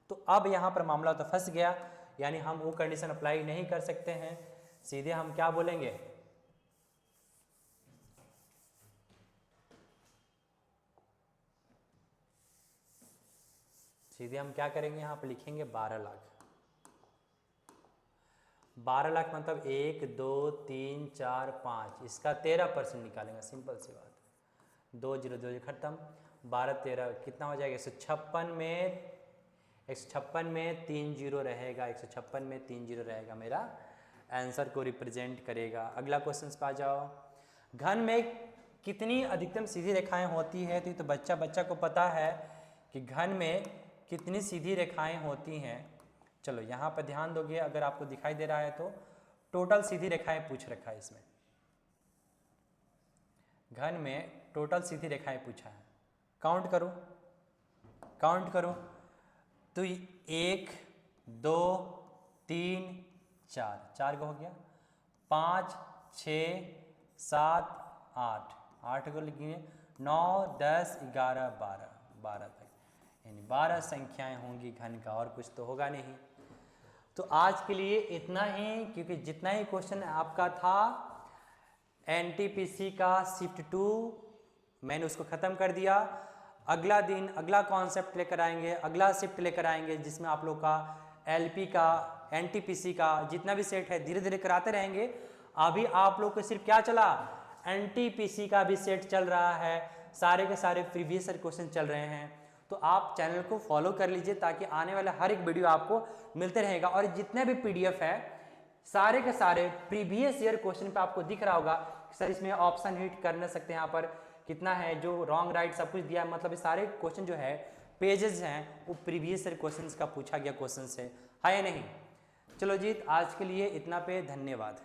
तो अब यहाँ पर मामला तो फंस गया, यानी हम वो कंडीशन अप्लाई नहीं कर सकते हैं। सीधे हम क्या बोलेंगे, सीधे हम क्या करेंगे, यहाँ पर लिखेंगे 12 लाख। 12 लाख मतलब 1 2 3 4 5, इसका 13% निकालेंगे, सिंपल सी बात, 2 0 2 खत्म, 12 13 कितना हो जाएगा, 156 में 3 0 रहेगा, 156 में 3 0 रहेगा, मेरा आंसर को रिप्रेजेंट करेगा। अगला क्वेश्चन पे आ जाओ। घन में कितनी अधिकतम सीधी रेखाएं होती है, तो बच्चा को पता है कि घन में कितनी सीधी रेखाएं होती हैं। चलो यहाँ पर ध्यान दोगे, अगर आपको दिखाई दे रहा है तो टोटल सीधी रेखाएं पूछ रखा है इसमें, घन में टोटल सीधी रेखाएं पूछा है, काउंट करो तो 1 2 3 4, 4 का हो गया, 5 6 7 8 को लिखिए, 9 10 11 12 तक, यानी 12 संख्याएं होंगी घन का, और कुछ तो होगा नहीं। तो आज के लिए इतना ही, क्योंकि जितना ही क्वेश्चन आपका था एनटीपीसी का शिफ्ट 2 मैंने उसको ख़त्म कर दिया। अगला दिन अगला कॉन्सेप्ट लेकर आएंगे, अगला शिफ्ट लेकर आएंगे, जिसमें आप लोग का एलपी का एनटीपीसी का जितना भी सेट है धीरे धीरे कराते रहेंगे। अभी आप लोग को सिर्फ क्या चला, एनटीपीसी का भी सेट चल रहा है, सारे के सारे प्रीवियस क्वेश्चन चल रहे हैं। तो आप चैनल को फॉलो कर लीजिए ताकि आने वाला हर एक वीडियो आपको मिलते रहेगा, और जितने भी पीडीएफ है सारे के सारे प्रीवियस ईयर क्वेश्चन पे आपको दिख रहा होगा। सर इसमें ऑप्शन हिट कर नहीं सकते, यहाँ पर कितना है जो रॉन्ग राइट सब कुछ दिया है, मतलब ये सारे क्वेश्चन जो है पेजेस हैं वो प्रीवियस ईयर क्वेश्चन का पूछा गया क्वेश्चन है या नहीं। चलो जीत, आज के लिए इतना पे, धन्यवाद।